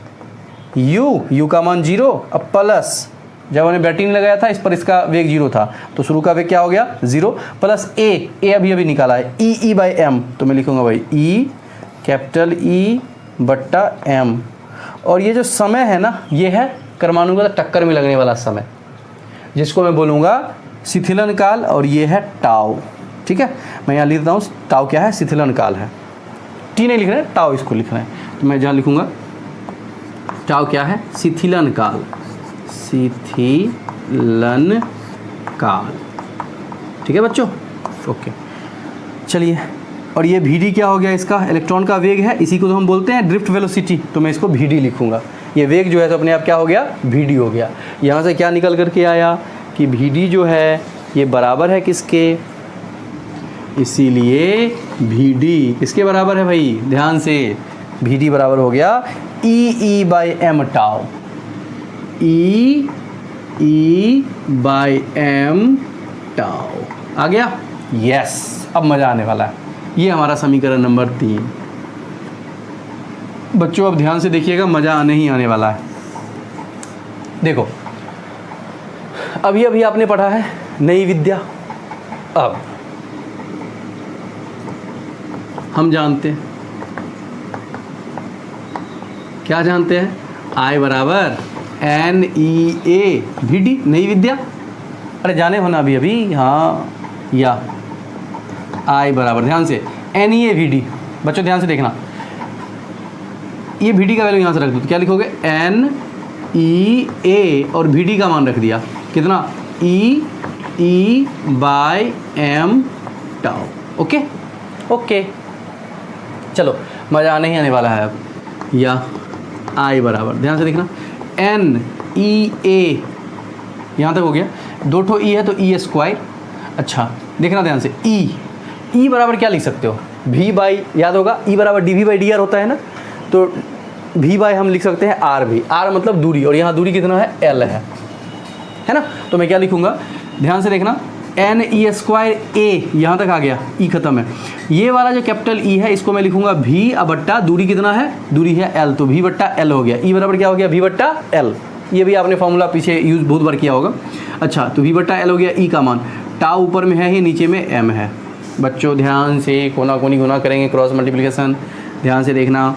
u का मान 0, अब प्लस जब हमने बैटरी नहीं लगाया था इस पर इसका वेग 0 था, तो शुरू का वेग क्या हो गया? 0 प्लस a अभी निकाला है e बाई m। तो मैं लिखूंगा भाई e कैपिटल E बट्टा m। और ये जो समय है ना, ये है कर्मानुगत टक्कर में लगने वाला समय, जिसको मैं बोलूँगा शिथिलन काल, और ये है टाउ। ठीक है, मैं यहाँ लिख देता हूँ, टाउ क्या है? शिथिलन काल है। टी नहीं लिख रहे हैं, टाउ इसको लिख रहे हैं। तो मैं जहाँ लिखूँगा टाउ क्या है? शिथिलन काल। शिथिलन काल, ठीक है बच्चों। ओके, चलिए, और ये vd क्या हो गया? इसका इलेक्ट्रॉन का वेग है, इसी को तो हम बोलते हैं ड्रिफ्ट वेलोसिटी। तो मैं इसको vd लिखूँगा। ये वेग जो है तो अपने आप क्या हो गया, वी डी हो गया। यहाँ से क्या निकल करके आया कि वी डी जो है ये बराबर है किसके, इसीलिए वी डी किसके बराबर है भाई, ध्यान से, वी डी बराबर हो गया E by M tau, E by M tau. आ गया, यस। अब मज़ा आने वाला है। ये हमारा समीकरण नंबर 3। बच्चों अब ध्यान से देखिएगा, मज़ा आने ही आने वाला है। देखो अभी आपने पढ़ा है नई विद्या। अब हम जानते हैं, क्या जानते हैं, I बराबर NEA VD, नई विद्या। अरे जाने हो ना अभी, हाँ, या I बराबर, ध्यान से, NEA VD। बच्चों ध्यान से देखना, ये VD का वैल्यू यहाँ से रख दो तो क्या लिखोगे, NEA और VD का मान रख दिया कितना, E by M tau. Okay, चलो मज़ा आने ही आने वाला है अब। या I बराबर, ध्यान से देखना, NEA यहाँ तक हो गया, 2 ठो E है तो E स्क्वायर। अच्छा देखना ध्यान से, E बराबर क्या लिख सकते हो, V बाई, याद होगा E बराबर dV बाई dr होता है ना, तो V बाई हम लिख सकते हैं R भी, R मतलब दूरी, और यहाँ दूरी कितना है, L है ना। तो मैं क्या लिखूँगा, ध्यान से देखना, NE स्क्वायर A यहाँ तक आ गया, E खत्म है। ये वाला जो कैपिटल E है इसको मैं लिखूँगा V बट्टा दूरी कितना है, दूरी है L, तो V बट्टा L हो गया। E बराबर क्या हो गया, V बट्टा L। ये भी आपने फॉर्मूला पीछे यूज़ बहुत बार किया होगा। अच्छा तो V बट्टा L हो गया, E का मान, टाउ ऊपर में है ही, नीचे में M है। बच्चों ध्यान से, कोना कोनी गुना करेंगे, क्रॉस मल्टीप्लिकेशन, ध्यान से देखना।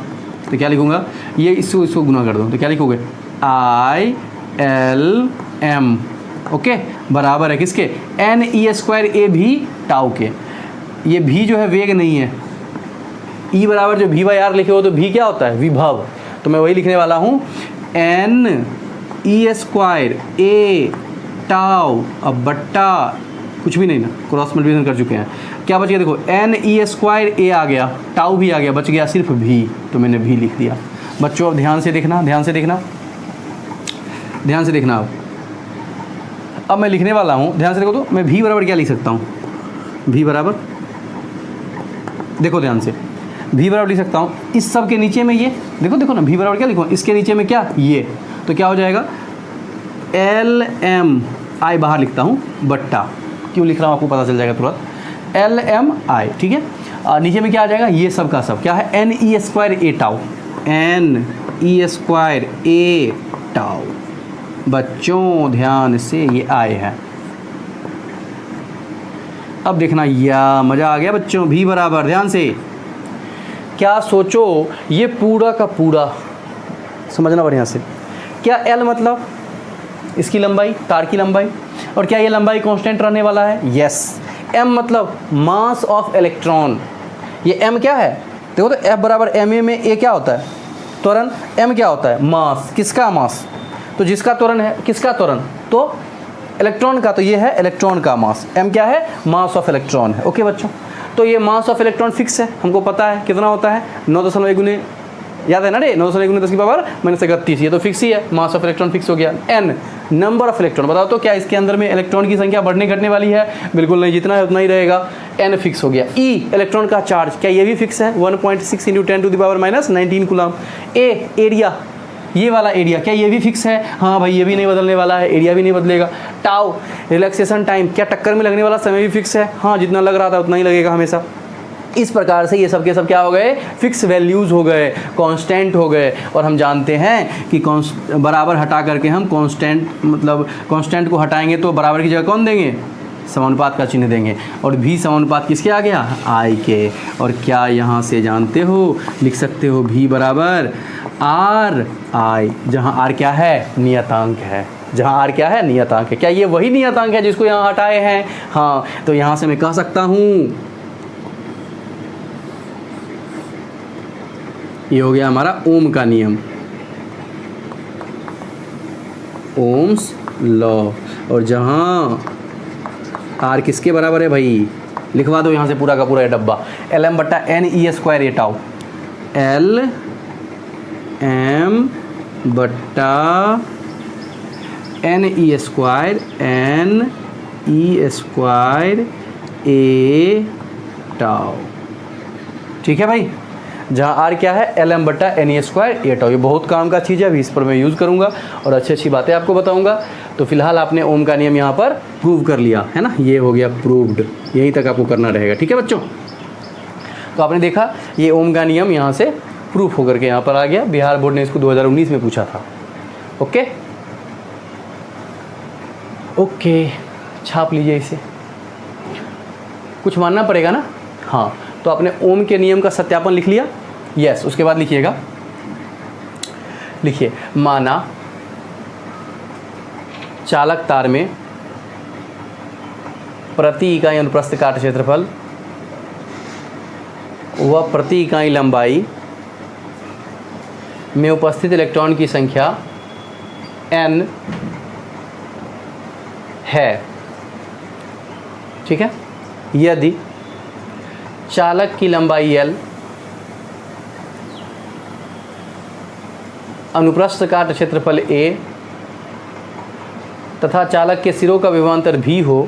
तो क्या लिखूँगा, ये इसको गुना कर दो तो क्या लिखोगे, ILM, ओके, बराबर है किसके, NE स्क्वायर A भी टाउ के। ये भी जो है वेग नहीं है, E बराबर जो V बाई R लिखे हो तो V क्या होता है, विभव। तो मैं वही लिखने वाला हूँ, NE स्क्वायर A टाउ, अब बट्टा कुछ भी नहीं ना, क्रॉस मल्टीप्लिकेशन कर चुके हैं, क्या बच गया, देखो NE स्क्वायर A आ गया, टाउ भी आ गया, बच गया सिर्फ V, तो मैंने V लिख दिया। बच्चों अब ध्यान से देखना, अब मैं लिखने वाला हूँ, ध्यान से देखो, तो मैं V बराबर क्या लिख सकता हूँ, V बराबर, देखो ध्यान से, V बराबर लिख सकता हूँ इस सब के नीचे में, ये देखो ना, V बराबर क्या लिखूँ, इसके नीचे में क्या, ये, तो क्या हो जाएगा, LM I बाहर लिखता हूँ, बट्टा, क्यों लिख रहा हूँ आपको पता चल जाएगा तुरंत, LMI, ठीक है। नीचे में क्या आ जाएगा, ये सब का सब क्या है, NE square A tau, NE square A tau. बच्चों ध्यान से, ये I है। अब देखना, या मज़ा आ गया बच्चों, V बराबर, ध्यान से क्या सोचो, ये पूरा का पूरा समझना बढ़िया से, क्या L मतलब इसकी लंबाई, तार की लंबाई, और क्या ये लंबाई कांस्टेंट रहने वाला है, यस। M मतलब मास ऑफ इलेक्ट्रॉन, ये M क्या है, देखो तो F बराबर ma में A क्या होता है, त्वरण, M क्या होता है, मास, किसका मास, तो जिसका त्वरण है, किसका त्वरण, तो इलेक्ट्रॉन का, तो ये है इलेक्ट्रॉन का मास, M क्या है, मास ऑफ इलेक्ट्रॉन है। ओके बच्चों, तो ये मास ऑफ इलेक्ट्रॉन फिक्स है, हमको पता है कितना होता है, 9.1 गुने, याद है ना रे, 9.1 गुने 10 की पावर -31, ये तो फिक्स ही है, मास ऑफ इलेक्ट्रॉन फिक्स हो गया। N नंबर ऑफ इलेक्ट्रॉन, बताओ तो क्या इसके अंदर में इलेक्ट्रॉन की संख्या बढ़ने घटने वाली है, बिल्कुल नहीं, जितना है उतना ही रहेगा। N फिक्स हो गया। E इलेक्ट्रॉन का चार्ज, क्या ये भी फिक्स है, 1.6 × 10⁻⁻19 कूलम। A एरिया, ये वाला एरिया, क्या ये भी फिक्स है, हाँ भाई ये भी नहीं बदलने वाला है, एरिया भी नहीं बदलेगा। टाउ रिलैक्सेशन टाइम, क्या टक्कर में लगने वाला समय भी फिक्स है, हाँ जितना लग रहा था उतना ही लगेगा हमेशा। इस प्रकार से ये सब के सब क्या हो गए, फिक्स वैल्यूज़ हो गए, कांस्टेंट हो गए। और हम जानते हैं कि बराबर हटा करके हम कांस्टेंट, मतलब कांस्टेंट को हटाएंगे तो बराबर की जगह कौन देंगे, समानुपात का चिन्ह देंगे, और भी समानुपात किसके आ गया, I के। और क्या यहाँ से जानते हो, लिख सकते हो V बराबर RI, जहाँ R क्या है, नियतांक है, जहाँ R क्या है, नियतांक है। क्या ये वही नियतांक है जिसको यहाँ हटाए हैं, हाँ, तो यहाँ से मैं कह सकता हूँ, ये हो गया हमारा ओम का नियम, ओम्स लॉ। और जहाँ R किसके बराबर है भाई, लिखवा दो यहाँ से पूरा का पूरा ये डब्बा, LM बट्टा NE square A tau, LM बट्टा एन ई स्क्वायर ए टाउ। ठीक है भाई, जहाँ आर क्या है, एल एम बट्टा एन ई स्क्वायर ए टाउ। ये बहुत काम का चीज़ है, अभी इस पर मैं यूज़ करूँगा और अच्छी अच्छी बातें आपको बताऊँगा। तो फिलहाल आपने ओम का नियम यहाँ पर प्रूव कर लिया है ना, ये हो गया प्रूव्ड, यहीं तक आपको करना रहेगा। ठीक है बच्चों, तो आपने देखा ये ओम का नियम यहाँ से प्रूफ होकर के यहाँ पर आ गया। बिहार बोर्ड ने इसको 2019 में पूछा था। ओके ओके, छाप लीजिए इसे, कुछ मानना पड़ेगा ना। हाँ, तो आपने ओम के नियम का सत्यापन लिख लिया। यस, उसके बाद लिखिएगा, लिखिए माना चालक तार में प्रति इकाई अनुप्रस्थ काट क्षेत्रफल व प्रति इकाई लंबाई में उपस्थित इलेक्ट्रॉन की संख्या n है। ठीक है, यदि चालक की लंबाई l, अनुप्रस्थ काट क्षेत्रफल a तथा चालक के सिरों का विभवांतर v हो,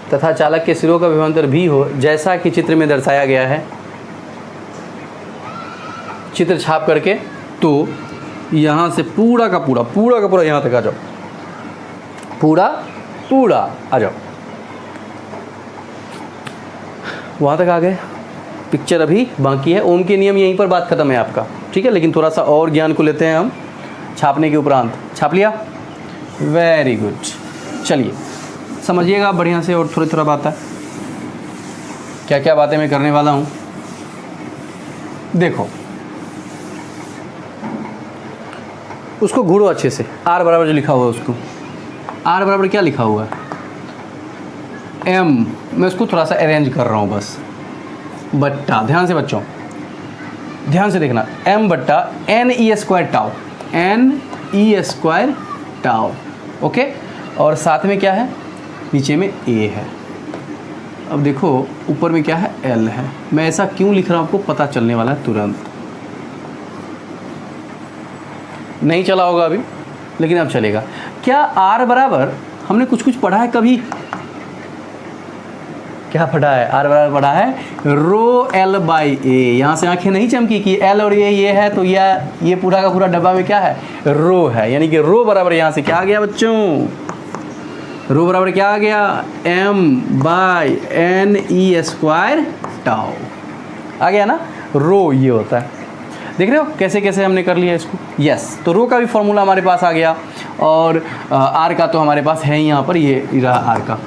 तथा चालक के सिरों का विभवांतर भी हो, जैसा कि चित्र में दर्शाया गया है। चित्र छाप करके तो यहाँ से पूरा का पूरा यहाँ तक आ जाओ, पूरा आ जाओ, वहाँ तक आ गए। पिक्चर अभी बाकी है। ओम के नियम यहीं पर बात खत्म है आपका। ठीक है, लेकिन थोड़ा सा और ज्ञान को लेते हैं हम छापने के उपरांत। छाप लिया, वेरी गुड। चलिए समझिएगा बढ़िया से, और थोड़ा बात है, क्या क्या बातें मैं करने वाला हूँ। देखो, उसको घूरो अच्छे से, आर बराबर जो लिखा हुआ है उसको, आर बराबर क्या लिखा हुआ है, एम, मैं उसको थोड़ा सा अरेंज कर रहा हूँ बस, बट्टा, ध्यान से बच्चों, ध्यान से देखना, एम बट्टा N E square tau, N E square tau. Okay, और साथ में क्या है, नीचे में ए है। अब देखो ऊपर में क्या है, एल है। मैं ऐसा क्यों लिख रहा हूँ आपको पता चलने वाला है तुरंत। नहीं चला होगा अभी, लेकिन अब चलेगा। क्या आर बराबर, हमने कुछ कुछ पढ़ा है कभी, क्या पढ़ा है, आर बराबर पढ़ा है रो एल बाई ए। यहाँ से आंखें नहीं चमकी कि एल और ये है, तो ये पूरा का पूरा डब्बा में क्या है, रो है। यानी कि रो बराबर यहाँ से क्या आ गया बच्चों, रो बराबर क्या आ गया, M by N E square tau आ गया ना। रो ये होता है, देख रहे हो कैसे कैसे हमने कर लिया इसको। यस, तो रो का भी फॉर्मूला हमारे पास आ गया, और आर का तो हमारे पास है ही यहाँ पर, ये रहा आर का।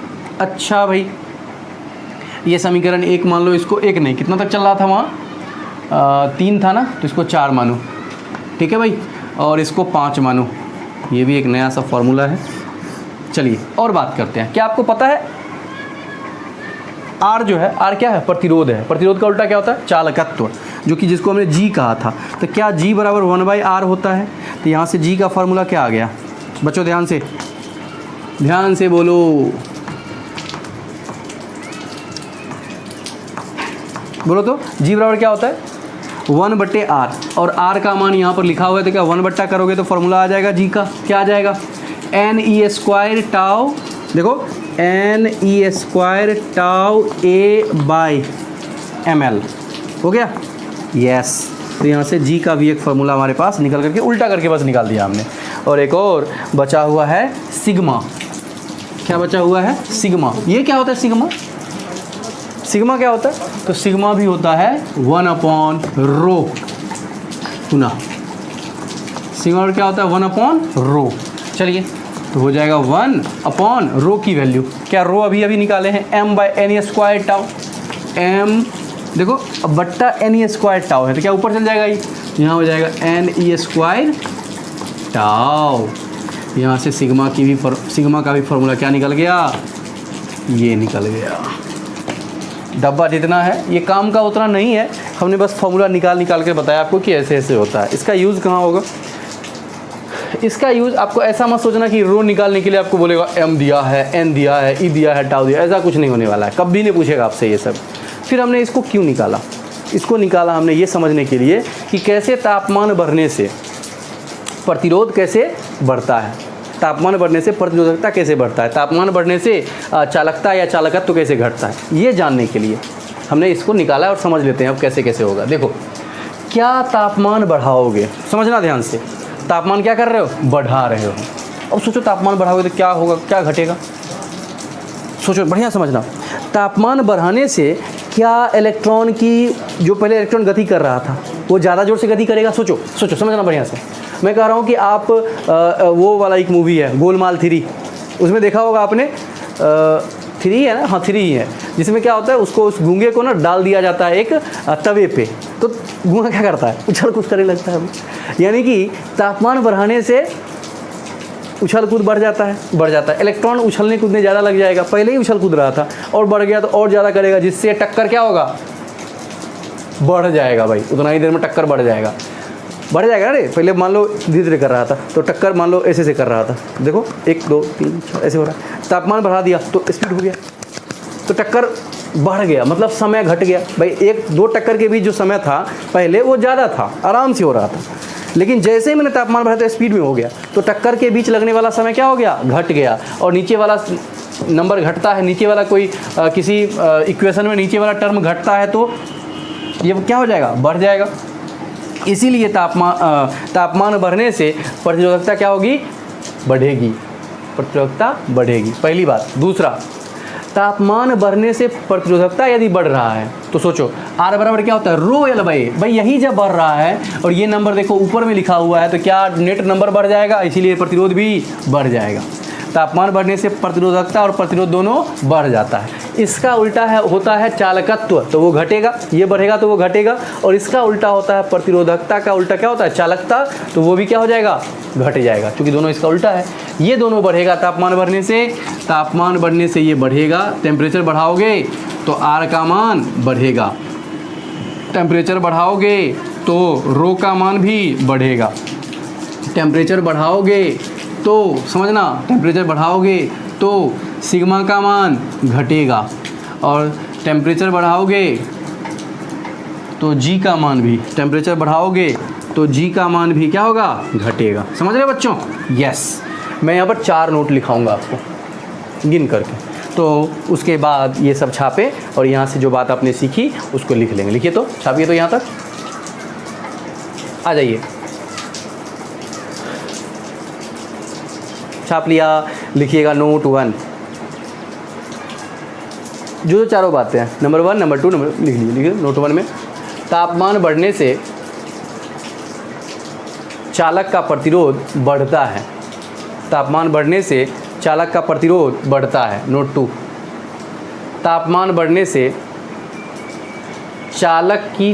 अच्छा भाई, ये समीकरण एक मान लो, इसको एक नहीं, कितना तक चल रहा था वहाँ, 3 था ना, तो इसको 4 मानो। ठीक है भाई, और इसको 5 मानो। ये भी एक नया सा फॉर्मूला है। चलिए और बात करते हैं। क्या आपको पता है आर जो है, आर क्या है, प्रतिरोध है। प्रतिरोध का उल्टा क्या होता है, चालकत्व, जो कि जिसको हमने जी कहा था। तो क्या जी बराबर 1/r होता है। तो यहाँ से जी का फॉर्मूला क्या आ गया बच्चों, ध्यान से बोलो, बोलो तो जी बराबर क्या होता है, 1/r, और r का मान यहाँ पर लिखा हुआ है। तो क्या 1 बट्टा करोगे तो फॉर्मूला आ जाएगा जी का, क्या आ जाएगा, एन ई स्क्वायर टाउ। देखो N E square tau A by M L हो गया। यस, तो यहाँ से जी का भी एक फार्मूला हमारे पास निकल करके, उल्टा करके बस निकाल दिया हमने। और एक और बचा हुआ है सिग्मा। क्या बचा हुआ है, सिग्मा। ये क्या होता है सिग्मा, सिग्मा क्या होता है, तो सिग्मा भी होता है 1/रो। सुना, सिग्मा क्या होता है, 1/रो। चलिए, तो हो जाएगा 1/रो की वैल्यू, क्या रो अभी निकाले हैं, m by N E square tau. m देखो अब बट्टा एन ई स्क्वायर टाउ है, तो क्या ऊपर चल जाएगा, ये यहाँ हो जाएगा एन ई स्क्वायर टाउ। यहाँ से सिग्मा का भी फॉर्मूला क्या निकल गया, ये निकल गया। डब्बा जितना है, ये काम का उतना नहीं है, हमने बस फॉर्मूला निकाल के बताया आपको कि ऐसे ऐसे होता है। इसका यूज़ कहाँ होगा, इसका यूज़ आपको ऐसा मत सोचना कि रो निकालने के लिए आपको बोलेगा एम दिया है, एन दिया है, ई दिया है, टाउ दिया, ऐसा कुछ नहीं होने वाला है। कभी नहीं पूछेगा आपसे ये सब। फिर हमने इसको क्यों निकाला, इसको निकाला हमने ये समझने के लिए कि कैसे तापमान बढ़ने से प्रतिरोध कैसे बढ़ता है, तापमान बढ़ने से प्रतिरोधकता कैसे बढ़ता है, तापमान बढ़ने से चालकता या चालकत्व तो कैसे घटता है, ये जानने के लिए हमने इसको निकाला और समझ लेते हैं अब कैसे कैसे होगा। देखो, क्या तापमान बढ़ाओगे, समझना ध्यान से, तापमान क्या कर रहे हो, बढ़ा रहे हो। अब सोचो तापमान बढ़ाओगे तो क्या होगा, क्या घटेगा, सोचो बढ़िया समझना। तापमान बढ़ाने से क्या इलेक्ट्रॉन की, जो पहले इलेक्ट्रॉन गति कर रहा था वो ज़्यादा जोर से गति करेगा। सोचो सोचो समझना बढ़िया से। मैं कह रहा हूँ कि आप वो वाला एक मूवी है गोलमाल 3, उसमें देखा होगा आपने, 3 है ना, हाँ 3 ही है, जिसमें क्या होता है उसको, उस गूंगे को ना डाल दिया जाता है एक तवे पे, तो गूंगा क्या करता है, उछल कूद करने लगता है। यानी कि तापमान बढ़ाने से उछल कूद बढ़ जाता है, इलेक्ट्रॉन उछलने कूदने ज़्यादा लग जाएगा, पहले ही उछल कूद रहा था और बढ़ गया तो और ज़्यादा करेगा, जिससे टक्कर क्या होगा, बढ़ जाएगा भाई, उतना ही देर में टक्कर बढ़ जाएगा अरे पहले मान लो धीरे धीरे कर रहा था तो टक्कर मान लो ऐसे कर रहा था, देखो 1 2 3 4 ऐसे हो रहा है, तापमान बढ़ा दिया तो स्पीड हो गया, तो टक्कर बढ़ गया, मतलब समय घट गया भाई। 1-2 टक्कर के बीच जो समय था पहले वो ज़्यादा था, आराम से हो रहा था, लेकिन जैसे ही मैंने तापमान बढ़ाया तो स्पीड में हो गया, तो टक्कर के बीच लगने वाला समय क्या हो गया, घट गया, और नीचे वाला नंबर घटता है, नीचे वाला कोई किसी इक्वेशन में नीचे वाला टर्म घटता है तो ये क्या हो जाएगा, बढ़ जाएगा। इसीलिए तापमान बढ़ने से प्रतिरोधकता क्या होगी, बढ़ेगी, प्रतिरोधकता बढ़ेगी, पहली बात। दूसरा, तापमान बढ़ने से प्रतिरोधकता यदि बढ़ रहा है तो सोचो R बराबर क्या होता है, रो एल बाई, भाई यही जब बढ़ रहा है और ये नंबर देखो ऊपर में लिखा हुआ है तो क्या नेट नंबर बढ़ जाएगा, इसीलिए प्रतिरोध भी बढ़ जाएगा। तापमान बढ़ने से प्रतिरोधकता और प्रतिरोध दोनों बढ़ जाता है। इसका उल्टा होता है चालकत्व, तो वो घटेगा, ये बढ़ेगा तो वो घटेगा, और इसका उल्टा होता है प्रतिरोधकता का उल्टा क्या होता है, चालकता, तो वो भी क्या हो जाएगा, घट जाएगा, क्योंकि दोनों इसका उल्टा है। ये दोनों बढ़ेगा तापमान बढ़ने से ये बढ़ेगा, टेम्परेचर बढ़ाओगे तो R का मान बढ़ेगा, टेम्परेचर बढ़ाओगे तो रो का मान भी बढ़ेगा, टेम्परेचर बढ़ाओगे तो समझना, टेम्परेचर बढ़ाओगे तो सिग्मा का मान घटेगा, और टेम्परेचर बढ़ाओगे तो जी का मान भी, टेम्परेचर बढ़ाओगे तो जी का मान भी क्या होगा, घटेगा। समझ रहे बच्चों, यस। मैं यहाँ पर 4 नोट लिखाऊंगा आपको गिन करके, तो उसके बाद ये सब छापे और यहाँ से जो बात आपने सीखी उसको लिख लेंगे। लिखिए तो, छापिए तो, यहाँ तक आ जाइए, छाप लिया, लिखिएगा नोट 1, जो चारों बातें हैं, नंबर 1 नंबर 2 नंबर लिख लीजिए। नोट 1 में तापमान बढ़ने से चालक का प्रतिरोध बढ़ता है, तापमान बढ़ने से चालक का प्रतिरोध बढ़ता है। नोट 2, तापमान बढ़ने से चालक की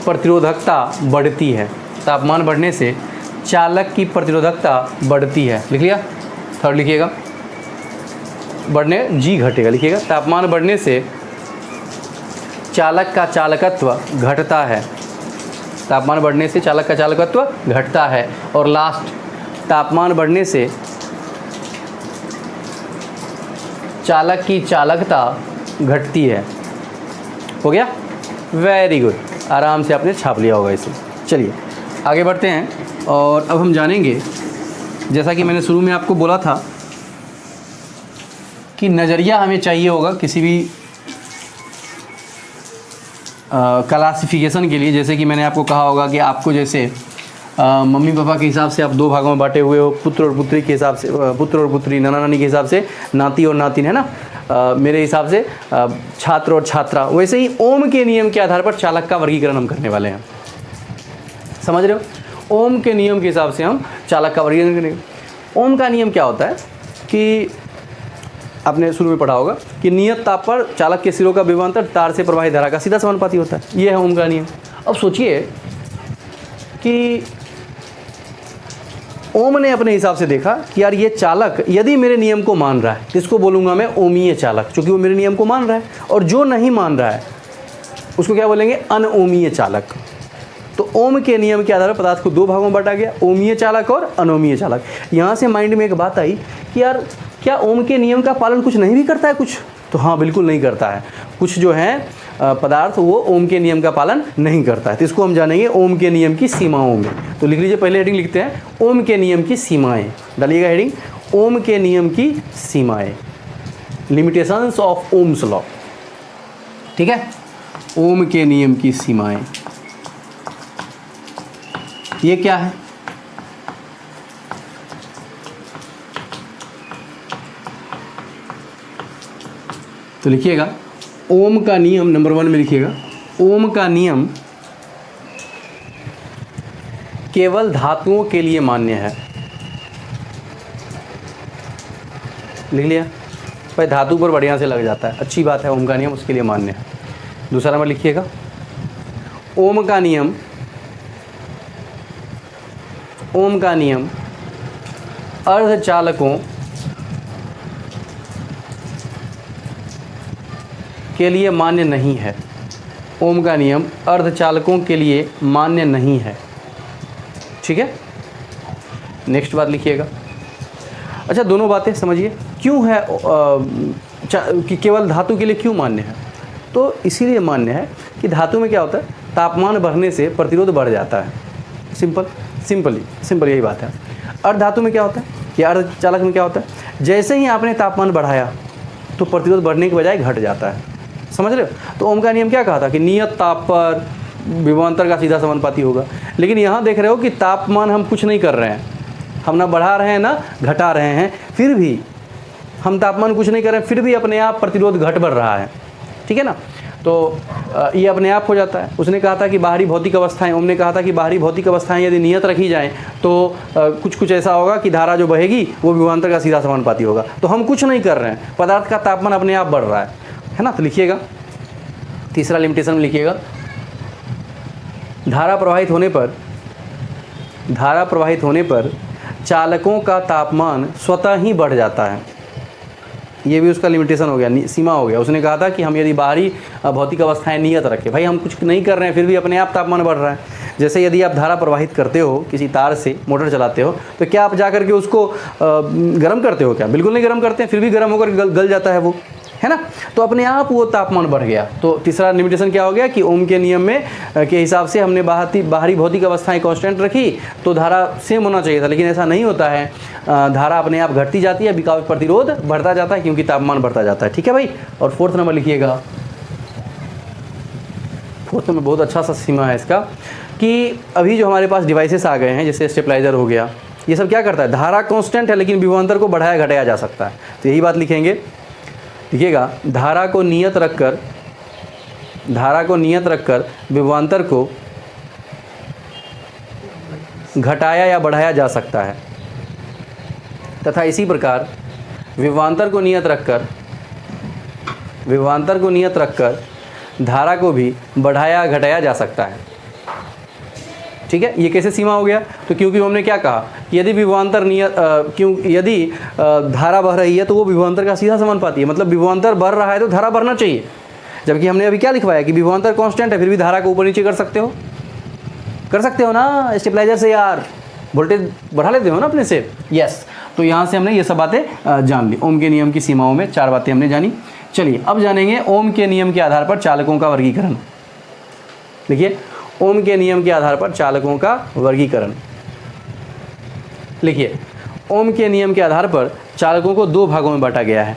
प्रतिरोधकता बढ़ती है, तापमान बढ़ने से चालक की प्रतिरोधकता बढ़ती है। लिख लिया। 3rd लिखिएगा, बढ़ने जी घटेगा, लिखिएगा तापमान बढ़ने से चालक का चालकत्व घटता है, तापमान बढ़ने से चालक का चालकत्व घटता है। और लास्ट, तापमान बढ़ने से चालक की चालकता घटती है। हो गया, वेरी गुड, आराम से आपने छाप लिया होगा इसे। चलिए आगे बढ़ते हैं और अब हम जानेंगे, जैसा कि मैंने शुरू में आपको बोला था कि नज़रिया हमें चाहिए होगा किसी भी क्लासिफिकेशन के लिए। जैसे कि मैंने आपको कहा होगा कि आपको जैसे मम्मी पापा के हिसाब से आप 2 भागों में बांटे हुए हो, पुत्र और पुत्री के हिसाब से, पुत्र और पुत्री, नाना नानी के हिसाब से नाती और नातिन, है ना, मेरे हिसाब से छात्र और छात्रा, वैसे ही ओम के नियम के आधार पर चालक का वर्गीकरण हम करने वाले हैं। समझ रहे हो, ओम के नियम के हिसाब से हम चालक का वर्गीकरण करेंगे। ओम का नियम क्या होता है कि आपने शुरू में पढ़ा होगा कि नियत ताप पर चालक के सिरों का विभवांतर तार से प्रवाहित धारा का सीधा समानुपाती होता है। ये है ओम का नियम। अब सोचिए कि ओम ने अपने हिसाब से देखा कि यार ये चालक यदि मेरे नियम को मान रहा है, इसको बोलूँगा मैं ओमीय चालक, क्योंकि वो मेरे नियम को मान रहा है, और जो नहीं मान रहा है उसको क्या बोलेंगे, अनओमीय चालक। तो ओम के नियम के आधार पर पदार्थ को 2 भागों में बांटा गया, ओमीय चालक और अनोमीय चालक। यहाँ से माइंड में एक बात आई कि यार क्या ओम के नियम का पालन कुछ नहीं भी करता है कुछ, तो हाँ बिल्कुल नहीं करता है। कुछ जो है पदार्थ वो ओम के नियम का पालन नहीं करता है। तो इसको हम जानेंगे ओम के नियम की सीमाओं में। तो लिख लीजिए, पहले हेडिंग लिखते हैं ओम के नियम की सीमाएं। डालिएगा हेडिंग ओम के नियम की सीमाएं, लिमिटेशंस ऑफ ओम्स लॉ। ठीक है, ओम के नियम की सीमाएं ये क्या है? तो लिखिएगा ओम का नियम, नंबर 1 में लिखिएगा ओम का नियम केवल धातुओं के लिए मान्य है। लिख लिया, भाई धातु पर बढ़िया से लग जाता है, अच्छी बात है, ओम का नियम उसके लिए मान्य है। दूसरा नंबर लिखिएगा ओम का नियम अर्धचालकों के लिए मान्य नहीं है। ओम का नियम अर्धचालकों के लिए मान्य नहीं है। ठीक है, नेक्स्ट बात लिखिएगा। अच्छा, दोनों बातें समझिए, क्यों है कि केवल धातु के लिए क्यों मान्य है? तो इसीलिए मान्य है कि धातु में क्या होता है, तापमान बढ़ने से प्रतिरोध बढ़ जाता है। सिंपल यही बात है। अर्धधातु में क्या होता है कि अर्धचालक में क्या होता है, जैसे ही आपने तापमान बढ़ाया तो प्रतिरोध बढ़ने के बजाय घट जाता है। समझ रहे हो? तो ओम का नियम क्या कहा था कि नियत ताप पर विभवांतर का सीधा समानुपाती होगा। लेकिन यहाँ देख रहे हो कि तापमान हम कुछ नहीं कर रहे हैं, हम ना बढ़ा रहे हैं ना घटा रहे हैं, फिर भी हम तापमान कुछ नहीं कर रहे हैं, फिर भी अपने आप प्रतिरोध घट बढ़ रहा है। ठीक है ना? तो ये अपने आप हो जाता है। उसने कहा था कि बाहरी भौतिक अवस्थाएं, ओम ने कहा था कि बाहरी भौतिक अवस्थाएं यदि नियत रखी जाएं तो कुछ ऐसा होगा कि धारा जो बहेगी वो विभवांतर का सीधा समानुपाती होगा। तो हम कुछ नहीं कर रहे हैं, पदार्थ का तापमान अपने आप बढ़ रहा है ना? तो लिखिएगा तीसरा लिमिटेशन में लिखिएगा धारा प्रवाहित होने पर चालकों का तापमान स्वतः ही बढ़ जाता है। ये भी उसका लिमिटेशन हो गया, सीमा हो गया। उसने कहा था कि हम यदि बाहरी भौतिक अवस्थाएं नियत रखें, भाई हम कुछ नहीं कर रहे हैं फिर भी अपने आप तापमान बढ़ रहा है। जैसे यदि आप धारा प्रवाहित करते हो किसी तार से, मोटर चलाते हो, तो क्या आप जा करके उसको गर्म करते हो? क्या बिल्कुल नहीं गर्म करते हैं, फिर भी गर्म होकर गल जाता है वो, है ना? तो अपने आप वो तापमान बढ़ गया। तो तीसरा लिमिटेशन क्या हो गया कि ओम के नियम में के हिसाब से हमने बाहरी भौतिक अवस्थाएं कांस्टेंट रखी तो धारा सेम होना चाहिए था, लेकिन ऐसा नहीं होता है। धारा अपने आप घटती जाती है, बिकॉज प्रतिरोध बढ़ता जाता है क्योंकि तापमान बढ़ता जाता है। ठीक है भाई? और फोर्थ नंबर लिखिएगा, फोर्थ में बहुत अच्छा सा सीमा है इसका कि अभी जो हमारे पास डिवाइसेस आ गए हैं, जैसे स्टेबलाइजर हो गया, ये सब क्या करता है, धारा कांस्टेंट है लेकिन विभवांतर को बढ़ाया घटाया जा सकता है। तो यही बात लिखेंगे, देखिएगा धारा को नियत रखकर विभवांतर को घटाया या बढ़ाया जा सकता है, तथा इसी प्रकार विभवांतर को नियत रखकर धारा को भी बढ़ाया घटाया जा सकता है। ठीक है, ये कैसे सीमा हो गया? तो क्योंकि हमने क्या कहा कि यदि विभवांतर यदि धारा बह रही है तो वो विभवांतर का सीधा समानुपाती है, मतलब विभवांतर बढ़ रहा है तो धारा बढ़ना चाहिए। जबकि हमने अभी क्या लिखवाया कि विभवांतर कांस्टेंट है, फिर भी धारा को ऊपर नीचे कर सकते हो ना स्टेबलाइजर से यार, वोल्टेज बढ़ा लेते हो ना अपने से। यस, तो यहाँ से हमने ये सब बातें जान ली। ओम के नियम की सीमाओं में 4 बातें हमने जानी। चलिए अब जानेंगे ओम के नियम के आधार पर चालकों का वर्गीकरण। देखिए, ओम के नियम के आधार पर चालकों का वर्गीकरण। लिखिए, ओम के नियम के आधार पर चालकों को 2 भागों में बांटा गया है।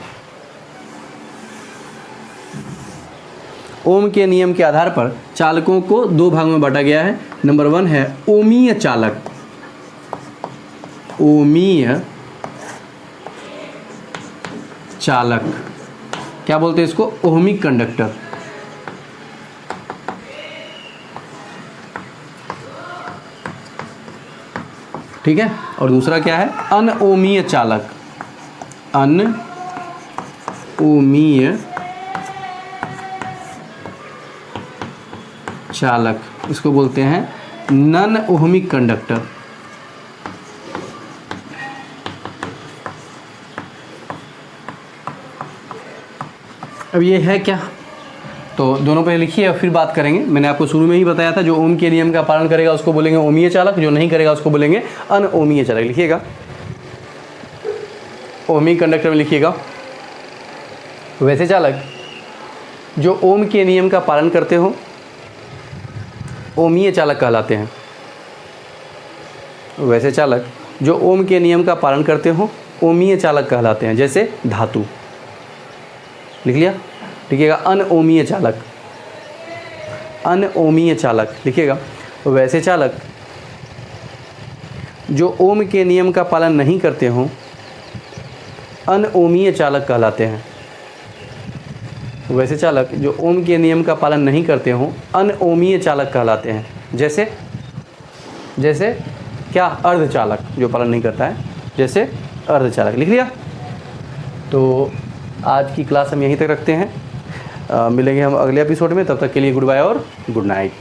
ओम के नियम के आधार पर चालकों को 2 भागों में बांटा गया है। नंबर 1 है ओमीय चालक। ओमीय चालक क्या बोलते हैं इसको? Ohmic conductor. ठीक है, और दूसरा क्या है? अनओमीय चालक। अनओमीय चालक, इसको बोलते हैं नन ओहमिक कंडक्टर। अब ये है क्या? तो दोनों पे लिखिए और फिर बात करेंगे। मैंने आपको शुरू में ही बताया था, जो ओम के नियम का पालन करेगा उसको बोलेंगे ओमीय चालक, जो नहीं करेगा उसको बोलेंगे अनओमीय चालक। लिखिएगा, ओहमिक कंडक्टर में लिखिएगा वैसे चालक जो ओम के नियम का पालन करते हो ओमीय चालक कहलाते हैं। वैसे चालक जो ओम के नियम का पालन करते हो ओमीय चालक कहलाते हैं। जैसे धातु, लिख लिया, लिखिएगा अनओमीय चालक, अनओमीय चालक लिखिएगा। वैसे चालक जो ओम के नियम का पालन नहीं करते हो अनओमीय चालक कहलाते हैं। वैसे चालक जो ओम के नियम का पालन नहीं करते हो अनओमीय चालक कहलाते हैं। जैसे जैसे क्या, अर्धचालक जो पालन नहीं करता है, जैसे अर्धचालक, लिख लिया। तो आज की क्लास हम यहीं तक रखते हैं, मिलेंगे हम अगले एपिसोड में। तब तक के लिए गुड बाय और गुड नाइट।